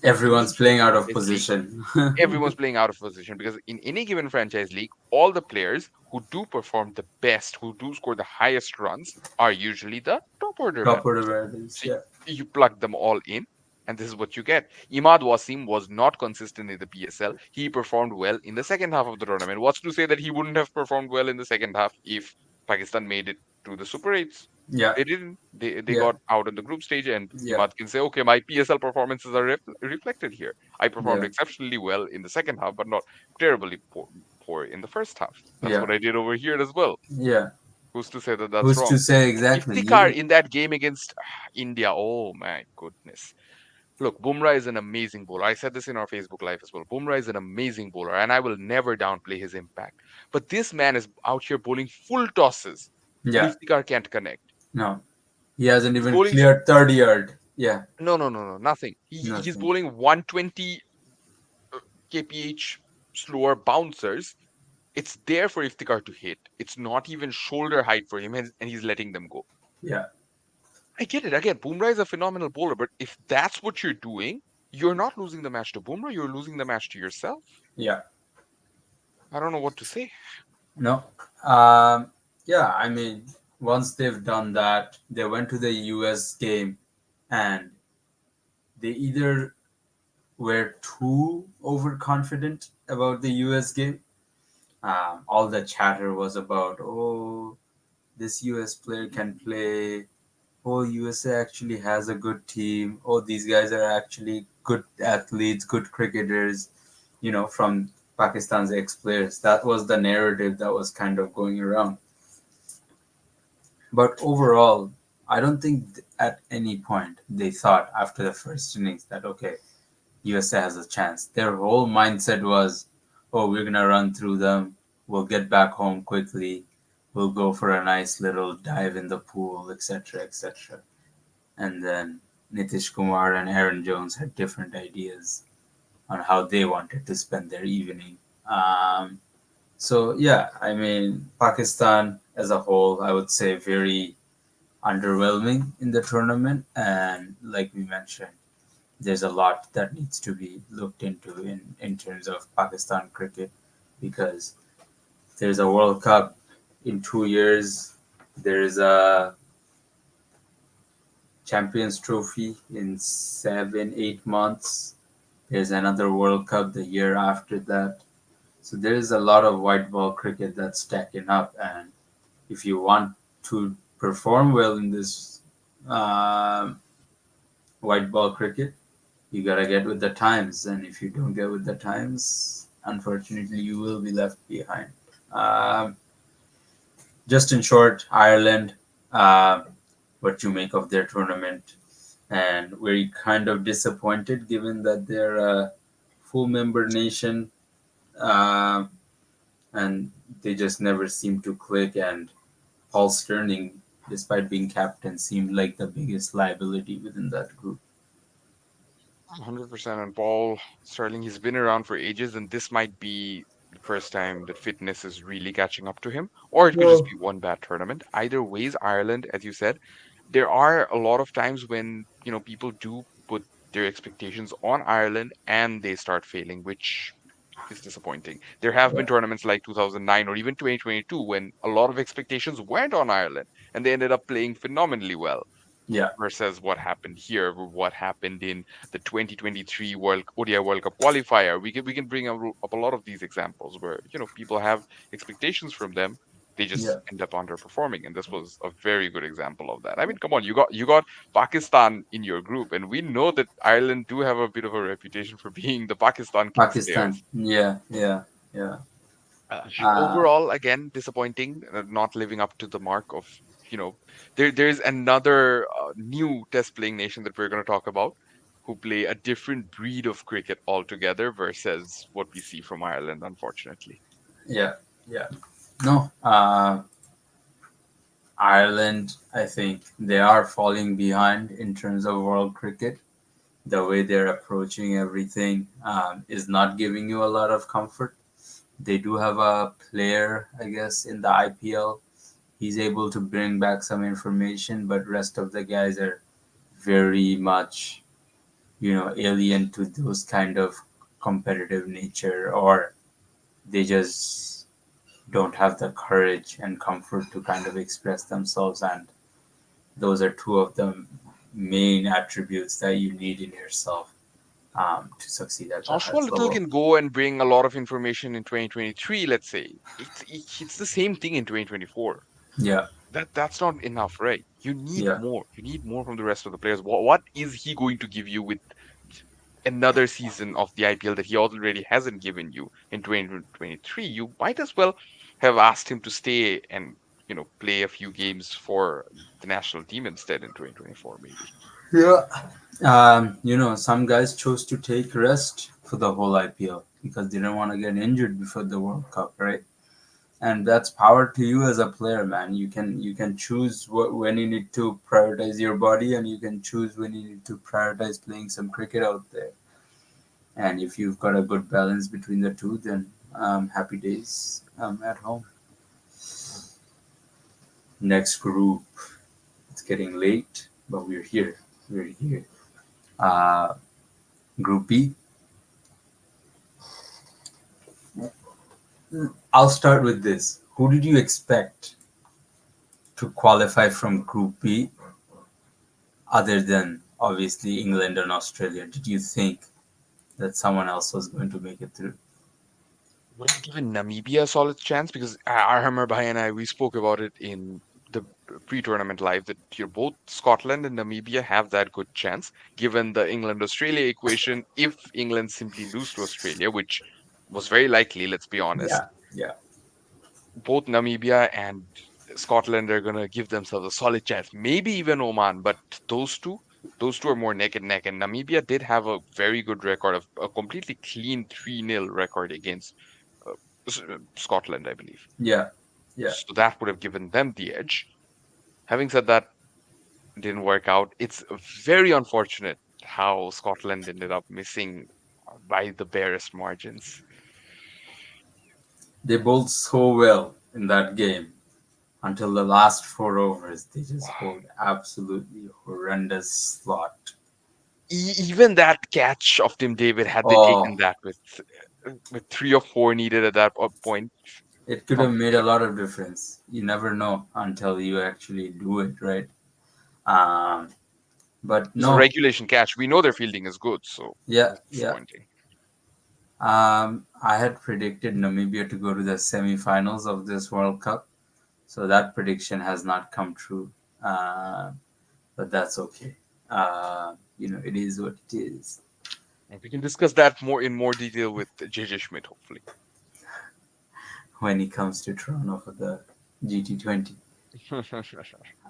Everyone's Any playing given out of franchise league, position. everyone's playing out of position because in any given franchise league, all the players who do perform the best, who do score the highest runs, are usually the top order Top order batters. varieties, So yeah, you plug them all in, and this is what you get. Imad Wasim was not consistent in the PSL. He performed well in the second half of the tournament. What's to say that he wouldn't have performed well in the second half if Pakistan made it to the Super 8s? yeah, They didn't. They yeah, got out in the group stage, and yeah, Imad can say, okay, my PSL performances are reflected here. I performed yeah, exceptionally well in the second half, but not terribly poor in the first half. That's yeah, what I did over here as well. yeah. Who's to say that that's Who's to wrong? say exactly? Iftikhar You, in that game against India, oh my goodness. Look, Bumrah is an amazing bowler. I said this in our Facebook Live as well. Bumrah is an amazing bowler, and I will never downplay his impact. But this man is out here bowling full tosses, and yeah, Iftikhar can't connect. no, he hasn't He's even bowling cleared 30 yard. Yeah, no, nothing. He's nothing. bowling 120 kph slower bouncers. It's there for Iftikhar to hit. It's not even shoulder height for him, and he's letting them go. Yeah, I get it. Again, Bumrah is a phenomenal bowler, but if that's what you're doing, you're not losing the match to Bumrah, you're losing the match to yourself. yeah, I don't know what to say. no. Um, yeah, I mean, once they've done that, they went to the US game and they either were too overconfident about the US game. All the chatter was about, oh, this US player can play. Oh, USA actually has a good team. Oh, these guys are actually good athletes, good cricketers, from Pakistan's ex players. That was the narrative that was kind of going around. But overall, I don't think at any point they thought after the first innings that, okay, USA has a chance. Their whole mindset was, oh, we're going to run through them. We'll get back home quickly. We'll go for a nice little dive in the pool, etc., etc. And then Nitish Kumar and Aaron Jones had different ideas on how they wanted to spend their evening. Um, so, yeah, I mean, Pakistan as a whole, I would say very underwhelming in the tournament. And like we mentioned, there's a lot that needs to be looked into in terms of Pakistan cricket because there's a World Cup in 2 years. There's a Champions Trophy in 7, 8 months. There's another World Cup the year after that. So there's a lot of white ball cricket that's stacking up, and if you want to perform well in this um white ball cricket, you gotta get with the times, and if you don't get with the times, unfortunately, you will be left behind. Um, just in short, Ireland, uh, what you make of their tournament, and were you kind of disappointed given that they're a full member nation, uh, and they just never seem to click, and Paul Sterling, despite being captain, seemed like the biggest liability within that group. 100%. And Paul Sterling, he's been around for ages, and this might be the first time that fitness is really catching up to him, or it could just Well, be one bad tournament. Either ways, Ireland, as you said, there are a lot of times when, people do put their expectations on Ireland and they start failing, which is disappointing. There have been yeah, tournaments like 2009 or even 2022 when a lot of expectations weren't on Ireland and they ended up playing phenomenally well yeah, versus what happened here, what happened in the 2023 World ODI World Cup qualifier. We can bring up a lot of these examples where people have expectations from them, they yeah. just end up underperforming, and this was a very good example of that. I mean, come on, you got Pakistan in your group, and we know that Ireland do have a bit of a reputation for being the Pakistan king Pakistan. stairs. Yeah, yeah, yeah. Uh, Overall, again, disappointing, not living up to the mark of, you know, there's another new test playing nation that we're going to talk about who play a different breed of cricket altogether versus what we see from Ireland, unfortunately. yeah, yeah. No, Ireland, I think they are falling behind in terms of world cricket. The way they're approaching everything is not giving you a lot of comfort. They do have a player, I guess, in the IPL. he's able to bring back some information, but rest of the guys are very much, alien to those kind of competitive nature, or they just don't have the courage and comfort to kind of express themselves. And those are two of the main attributes that you need in yourself to succeed at the Joshua highest Little level. can go and bring a lot of information in 2023, let's say. It's the same thing in 2024. Yeah, That's not enough, right? You need yeah, more. You need more from the rest of the players. What is he going to give you with another season of the IPL that he already hasn't given you in 2023? You might as well have asked him to stay and play a few games for the national team instead in 2024, maybe. yeah. Some guys chose to take rest for the whole IPL because they didn't want to get injured before the World Cup, right? And that's power to you as a player, man. You can choose when you need to prioritize your body, and you can choose when you need to prioritize playing some cricket out there. And if you've got a good balance between the two, then happy days at home. Next group, it's getting late, but we're here. We're here. Uh, Group B. I'll start with this. Who did you expect to qualify from Group B other than obviously England and Australia? Did you think that someone else was going to make it through? Would have given Namibia a solid chance because I remember Bhai and I we spoke about it in the pre-tournament live that both Scotland and Namibia have that good chance given the England-Australia equation. If England simply lose to Australia, which was very likely, let's be honest, Yeah, yeah. both Namibia and Scotland are gonna give themselves a solid chance. Maybe even Oman, but those two are more neck and neck. And Namibia did have a very good record of a completely clean 3-0 record against uh, Scotland, I believe. Yeah, yeah. So that would have given them the edge. Having said that, didn't work out. It's very unfortunate how Scotland ended up missing by the barest margins. They bowled so well in that game until the last 4 overs. They just bowled absolutely horrendous slot. Even that catch of Tim David, had they taken Oh, that with three or four needed at that point, it could have something made could a have lot happened. of difference. You never know until you actually do it, right? Um, but It was a no, regulation catch. We know their fielding is good, so it yeah, was yeah. disappointing. I had predicted Namibia to go to the semi-finals of this World Cup, so that prediction has not come true. Uh, but that's okay. It is what it is. And we can discuss that more in more detail with JJ Schmidt, hopefully. When it comes to Toronto for the GT20.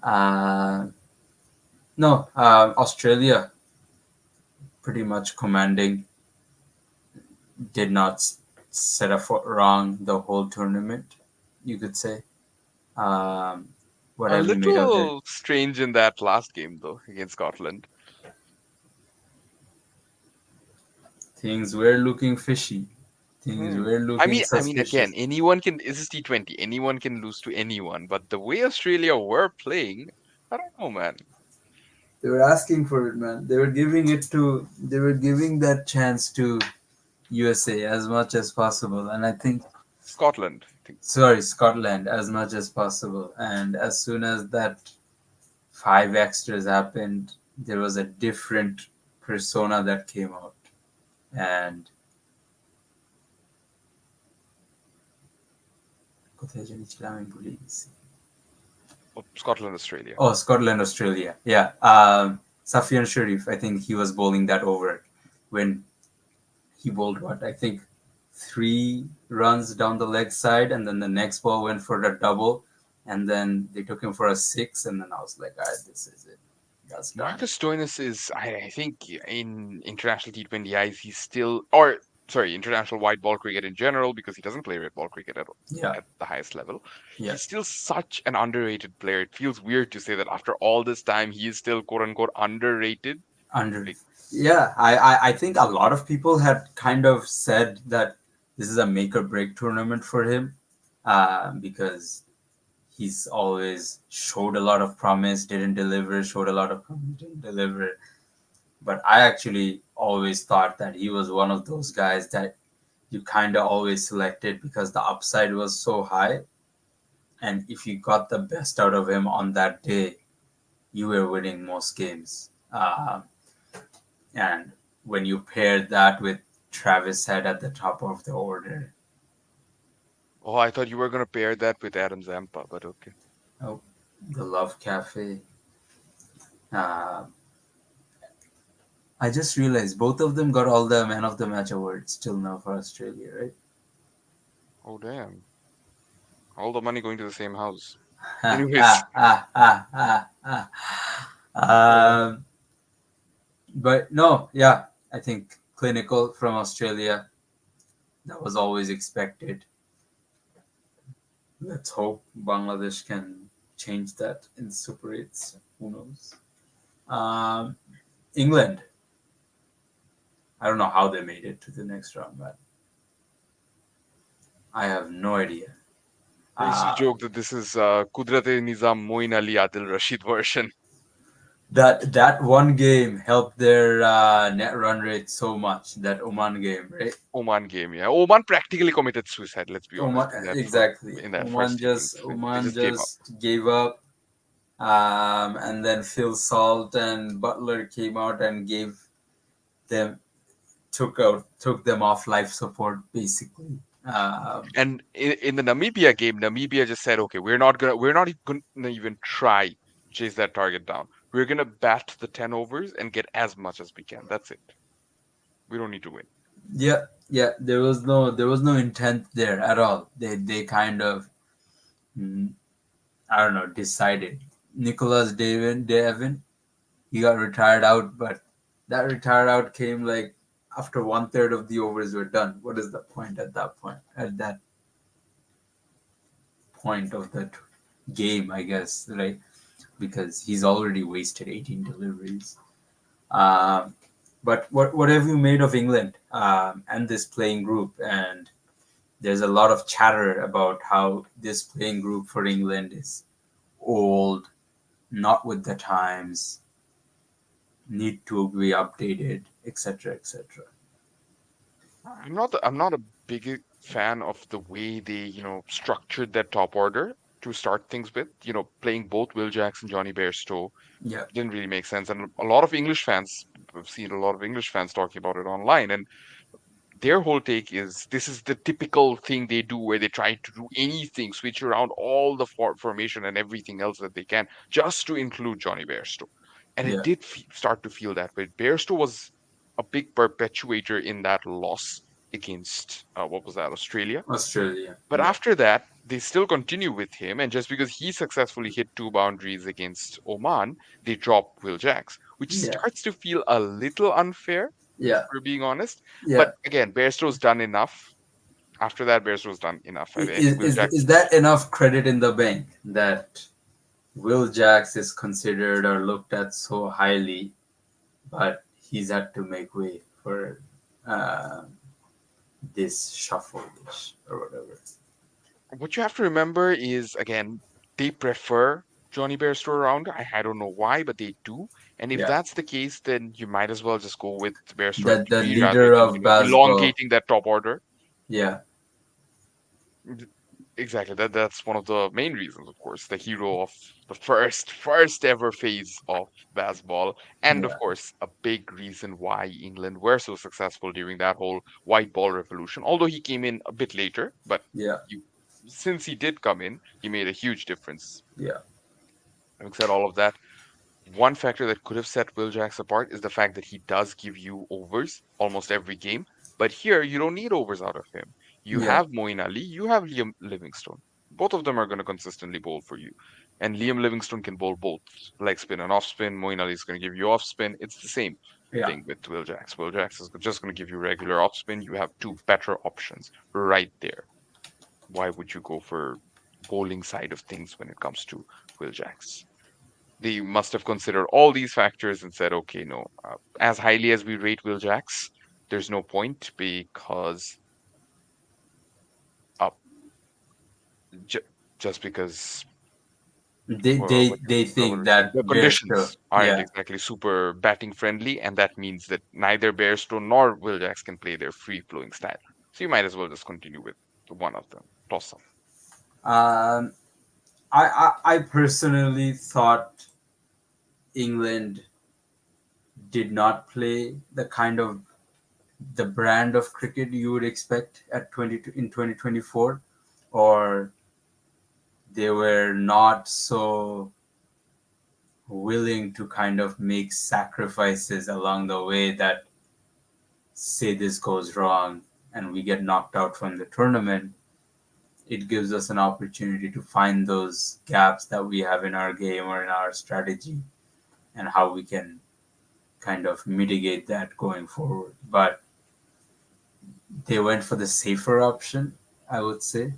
Uh, no, Australia pretty much commanding, did not set a foot wrong the whole tournament, you could say. Um, what A have you made of their little strange in that last game, though, against Scotland. things were looking fishy. Things Hmm. were looking I mean, again, suspicious. anyone can. This is T20. Anyone can lose to anyone. But the way Australia were playing, I don't know, man. They were asking for it, man. They were giving that chance to USA as much as possible. And I think, Scotland, I think. sorry, Scotland as much as possible. And as soon as that five extras happened, there was a different persona that came out. And কোথায় জানি ছিলাম আমি ভুলে গেছি। Oh, Scotland, Australia. Oh, Scotland, Australia. Yeah. Safian Sharif, I think he was bowling that over when he bowled what? I think 3 runs down the leg side, and then the next ball went for the double, and then they took him for a six, and then I was like, all right, this is it. That's done. Marcus Stoinis is, I think, in international T20 eyes, he's still, or sorry, international white ball cricket in general, because he doesn't play red ball cricket Yeah, at the highest level. yeah. He's still such an underrated player. It feels weird to say that after all this time, he is still quote unquote underrated. Under. Like, Yeah, I think a lot of people had kind of said that this is a make or break tournament for him, because He's always showed a lot of promise, didn't deliver, showed a lot of promise, didn't deliver. But I actually always thought that he was one of those guys that you kind of always selected because the upside was so high. And if you got the best out of him on that day, you were winning most games. And when you pair that with Travis Head at the top of the order, Oh, I thought you were gonna pair that with Adam Zampa, but okay. oh, the Love Cafe. Uh, I just realized both of them got all the Man of the Match awards till now for Australia, Oh damn. All the money going to the same house. right? Anyways, Um, but no, yeah, I think clinical from Australia. That was always expected. Let's hope Bangladesh can change that in Super 8s. Who knows? Um, England. I don't know how they made it to the next round, but I have no idea. I used to Uh, joke that this is Kudrate Nizam Moin Ali Adil Rashid version. that one game helped their net run rate so much. That Oman game, right? Oman game, yeah. Oman practically committed suicide, let's be honest, Oman, exactly. in that first innings. They Oman just gave up. just gave up. And then Phil Salt and Butler came out and gave them took them off life support basically. And in the Namibia game, Namibia just said, okay, we're not going to even try to chase that target down. We're gonna bat the 10 overs and get as much as we can. That's it. We don't need to win. Yeah, yeah. There was no intent there at all. They kind of mm, I don't know decided. Nicholas Devin he got retired out, but that retired out came like after one third of the overs were done. What is the point at that point? At that point of the game, I guess, right? Because he's already wasted 18 deliveries. Um, but what have you made of England and this playing group? And there's a lot of chatter about how this playing group for England is old, not with the times, need to be updated, etc., etc. I'm not a big fan of the way they, structured that top order to start things with. Playing both Will Jacks and Johnny Bairstow Yeah, didn't really make sense. And a lot of English fans, I've seen a lot of English fans talking about it online, and their whole take is this is the typical thing they do where they try to do anything, switch around all the formation and everything else that they can just to include Johnny Bairstow. And it yeah, did start to feel that way. Bairstow was a big perpetuator in that loss against, what was that, Australia? Australia. But Yeah, after that, they still continue with him. And just because he successfully hit two boundaries against Oman, they drop Will Jacks, which yeah, starts to feel a little unfair, if yeah. we're being honest. Yeah. But again, Bairstow's done enough. After that, Bairstow's done enough. I think Will Jacks. Is that enough credit in the bank that Will Jacks is considered or looked at so highly, but he's had to make way for uh, this shuffle or whatever. What you have to remember is, again, they prefer Johnny Bairstow around. I don't know why, but they do. And if Yeah, that's the case, then you might as well just go with Bairstow at that the three rather leader than, of basketball. elongating that top order. Yeah, Exactly. That's one of the main reasons, of course, the hero of the first ever phase of basketball, and of yeah, course, a big reason why England were so successful during that whole white ball revolution. Although he came in a bit later, but yeah, you, since he did come in, he made a huge difference. yeah, Having said all of that, one factor that could have set Will Jacks apart is the fact that he does give you overs almost every game. But here, you don't need overs out of him. You yeah, have Moeen Ali, you have Liam Livingstone. Both of them are going to consistently bowl for you. And Liam Livingstone can bowl both leg spin and off spin. Moeen Ali is going to give you off spin. It's the same yeah, thing with Will Jacks. Will Jacks is just going to give you regular off spin. You have two better options right there. Why would you go for bowling side of things when it comes to Will Jacks? They must have considered all these factors and said, okay, no, as highly as we rate Will Jacks, there's no point because uh, j- just because. They or they what you they what think was saying. that The Bairstow, conditions aren't yeah. exactly super batting friendly, and that means that neither Bairstow nor Will Jacks can play their free flowing style. So you might as well just continue with one of them. Toss up. Um, I personally thought England did not play the kind of the brand of cricket you would expect at 20 in 2024, or they were not so willing to kind of make sacrifices along the way that say this goes wrong and we get knocked out from the tournament. It gives us an opportunity to find those gaps that we have in our game or in our strategy and how we can kind of mitigate that going forward. But they went for the safer option, I would say,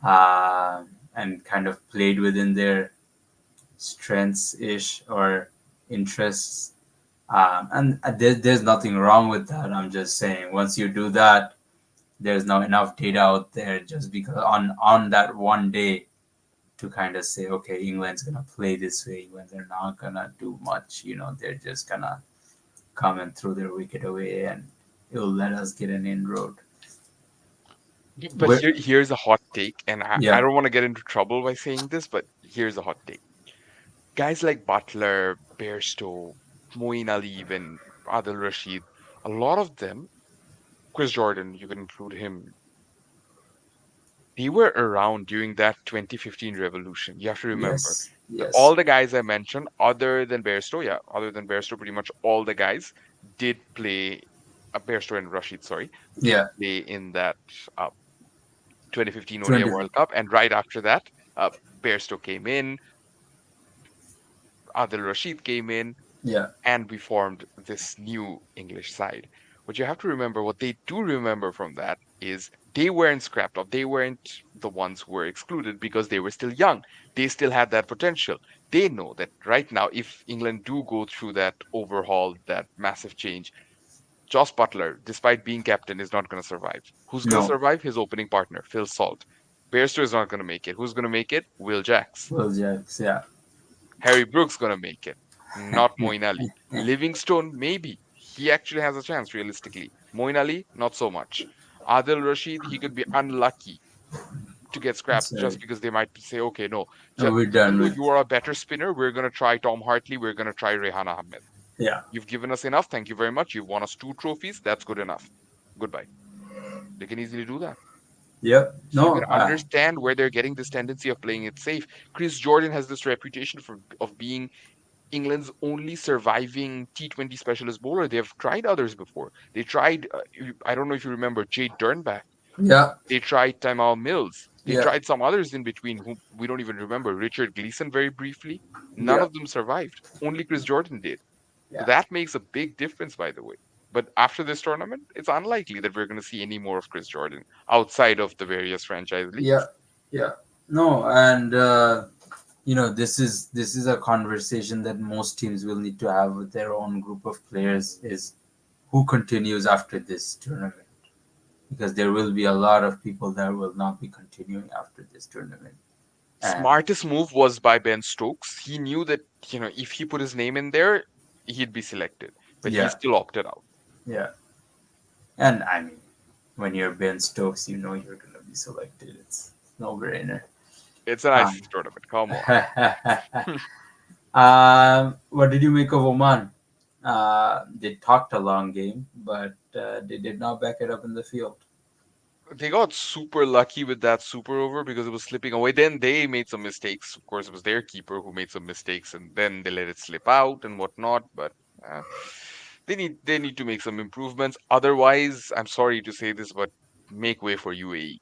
and kind of played within their strengths ish or interests. And there's nothing wrong with that. I'm just saying, once you do that, there's not enough data out there just because on that one day to kind of say, okay, England's gonna play this way. England, they're not gonna do much. They're just gonna come and throw their wicket away, and it'll let us get an inroad. But Where, here's a hot take, and I yeah, don't want to get into trouble by saying this, but here's a hot take. Guys like Butler, Bairstow, Moeen Ali, even Adil Rashid, a lot of them, Chris Jordan, you can include him, they were around during that 2015 revolution. You have to remember. yes, All yes, the guys I mentioned, other than Bairstow, yeah, other than Bairstow, pretty much all the guys did play, Bairstow and Rashid, sorry, did yeah, play in that uh, 2015 ODI 20, World Cup. And right after that, uh, Bairstow came in, Adil Rashid came in, yeah, and we formed this new English side. What you have to remember, what they do remember from that is they weren't scrapped off. They weren't the ones who were excluded because they were still young. They still had that potential. They know that right now, if England do go through that overhaul, that massive change, Joss Butler, despite being captain, is not going to survive. Who's going to no, survive? His opening partner, Phil Salt. Bairstow is not going to make it. Who's going to make it? Will Jacks. Will Jacks, yeah, Harry Brooks gonna make it, not Moeen Ali. Livingstone, maybe. He actually has a chance, realistically. Moeen Ali, not so much. Adil Rashid, he could be unlucky to get scrapped that's just right. because they might say, okay, no, We're even done though with, you are a better spinner, we're going to try Tom Hartley, we're going to try Rehan Ahmed. yeah, You've given us enough, thank you very much. You've won us 2 trophies, that's good enough. Goodbye. They can easily do that. yep, So you no, can understand where they're getting this tendency of playing it safe. Chris Jordan has this reputation of being England's only surviving T20 specialist bowler. They have tried others before. They tried, I don't know if you remember, Jade Dernbach. yeah, They tried Tymal Mills. They yeah, tried some others in between whom we don't even remember. Richard Gleeson, very briefly. None yeah, of them survived. Only Chris Jordan did. So yeah, that makes a big difference, by the way. But after this tournament, it's unlikely that we're going to see any more of Chris Jordan outside of the various franchise yeah, leagues. yeah. No, and this is a conversation that most teams will need to have with their own group of players is who continues after this tournament, because there will be a lot of people that will not be continuing after this tournament. And Smartest move was by Ben Stokes. He knew that, if he put his name in there, he'd be selected. But he yeah, still opted out. yeah, and I mean, when you're Ben Stokes, you know you're gonna be selected. It's no brainer. It's an Um, ICC tournament. Come on. what did you make of Oman? They talked a long game, but they did not back it up in the field. They got super lucky with that super over because it was slipping away. Then they made some mistakes. Of course, it was their keeper who made some mistakes, and then they let it slip out and whatnot. But uh, they need to make some improvements. Otherwise, I'm sorry to say this, but make way for UAE.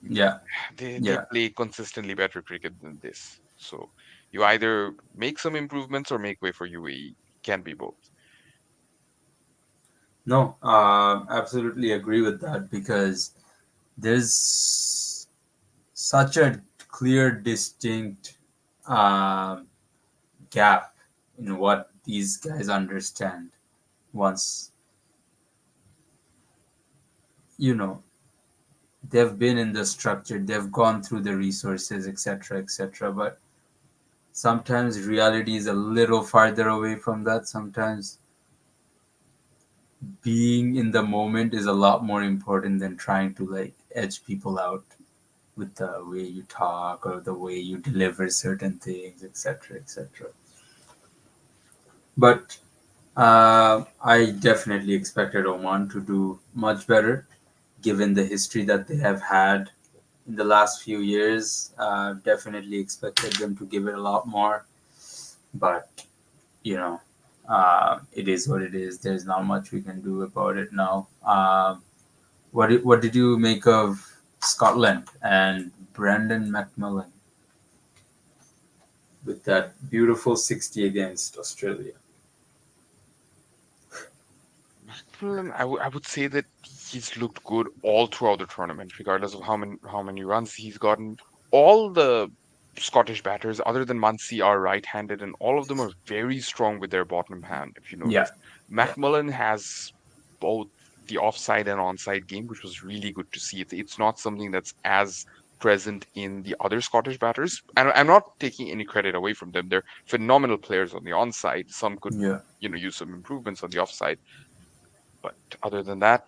Yeah, They yeah, play consistently better cricket than this. So you either make some improvements or make way for UAE. Can be both. no, absolutely agree with that because there's such a clear, distinct um, gap in what these guys understand once you know they've been in the structure, they've gone through the resources, etc., etc. But sometimes reality is a little farther away from that. Sometimes being in the moment is a lot more important than trying to like edge people out with the way you talk or the way you deliver certain things, etc., etc. But I definitely expected Oman to do much better, given the history that they have had in the last few years. Definitely expected them to give it a lot more, but you know, it is what it is. There's not much we can do about it now. What did you make of Scotland and Brandon McMillan with that beautiful 60 against Australia? Macmillan, I would say that he's looked good all throughout the tournament, regardless of how many runs he's gotten. All the Scottish batters, other than Muncy, are right-handed, and all of them are very strong with their bottom hand. If you Yeah, notice, yeah, Macmillan has both the offside and onside game, which was really good to see. It's not something that's as present in the other Scottish batters, and I'm not taking any credit away from them. They're phenomenal players on the onside. Some could, yeah. use some improvements on the offside, but other than that,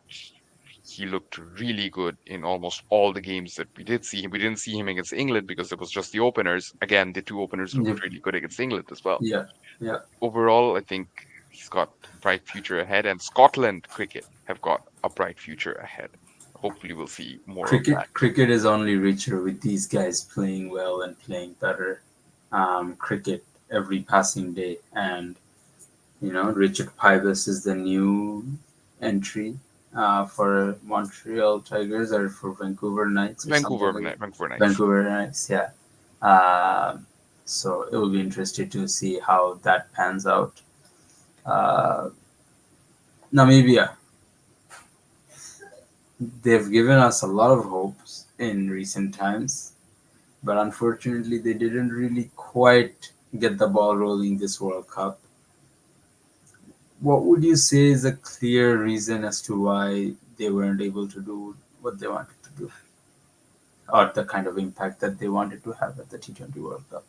he looked really good in almost all the games that we did see him. We didn't see him against England because it was just the openers. Again, the two openers looked Yep. really good against England as well. Yeah, yeah. Overall, I think he's got a bright future ahead, and Scotland cricket have got a bright future ahead. Hopefully, we'll see more of that. Cricket is only richer with these guys playing well and playing better. Cricket every passing day, and Richard Pybus is the new entry for Montreal Tigers or for Vancouver Knights or something like that. Vancouver Knights. Vancouver Knights, yeah. Um, so it will be interesting to see how that pans out. Uh, Namibia, they've given us a lot of hopes in recent times, but unfortunately, they didn't really quite get the ball rolling this World Cup. What would you say is a clear reason as to why they weren't able to do what they wanted to do, or the kind of impact that they wanted to have at the T20 World Cup?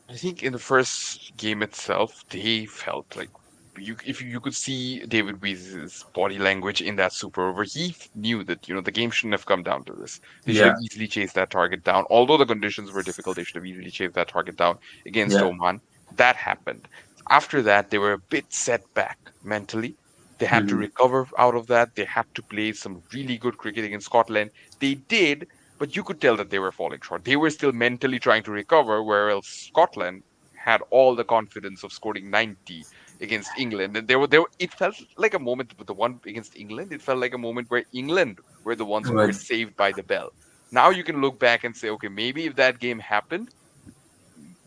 I think in the first game itself, they felt like if you could see David Weeze's body language in that super over, he knew that the game shouldn't have come down to this. They should have Yeah, easily chased that target down. Although the conditions were difficult, they should have easily chased that target down against yeah, Oman. That happened. After that, they were a bit set back mentally. They had to mm, recover out of that. They had to play some really good cricket against Scotland. They did, but you could tell that they were falling short. They were still mentally trying to recover, whereas Scotland had all the confidence of scoring 90 against England. And there were, it felt like a moment with the one against England. It felt like a moment where England were the ones who were but saved by the bell. Now you can look back and say, okay, maybe if that game happened,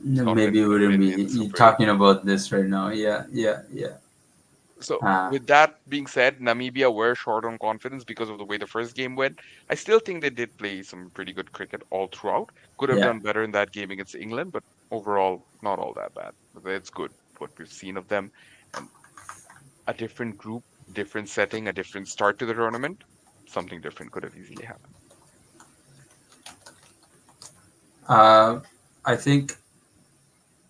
Scotland maybe it would have wouldn't been be in you Super 8. talking about this right now. Yeah, yeah, yeah. So Uh, with that being said, Namibia were short on confidence because of the way the first game went. I still think they did play some pretty good cricket all throughout. Could have yeah. done better in that game against England, but overall, not all that bad. It's good what we've seen of them. And a different group, different setting, a different start to the tournament, something different could have easily happened. Uh, I think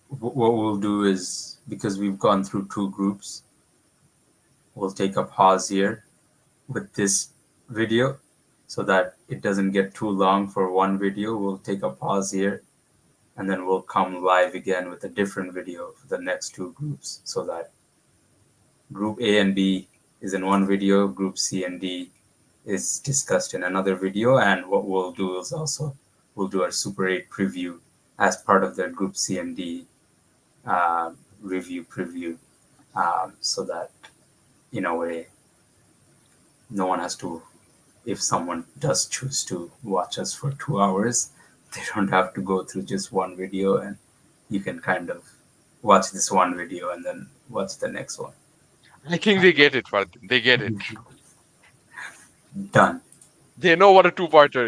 what we'll do is because we've gone through two groups, we'll take a pause here with this video so that it doesn't get too long for one video. We'll take a pause here and then we'll come live again with a different video for the next two groups so that group A and B is in one video, group C and D is discussed in another video. And what we'll do is also we'll do our Super 8 preview as part of the group C and D review preview so that in a way no one has to, if someone does choose to watch us for 2 hours, they don't have to go through just one video, and you can kind of watch this one video and then watch the next one. I think they get it, Vardhan. They get it. Done. They know what a two-parter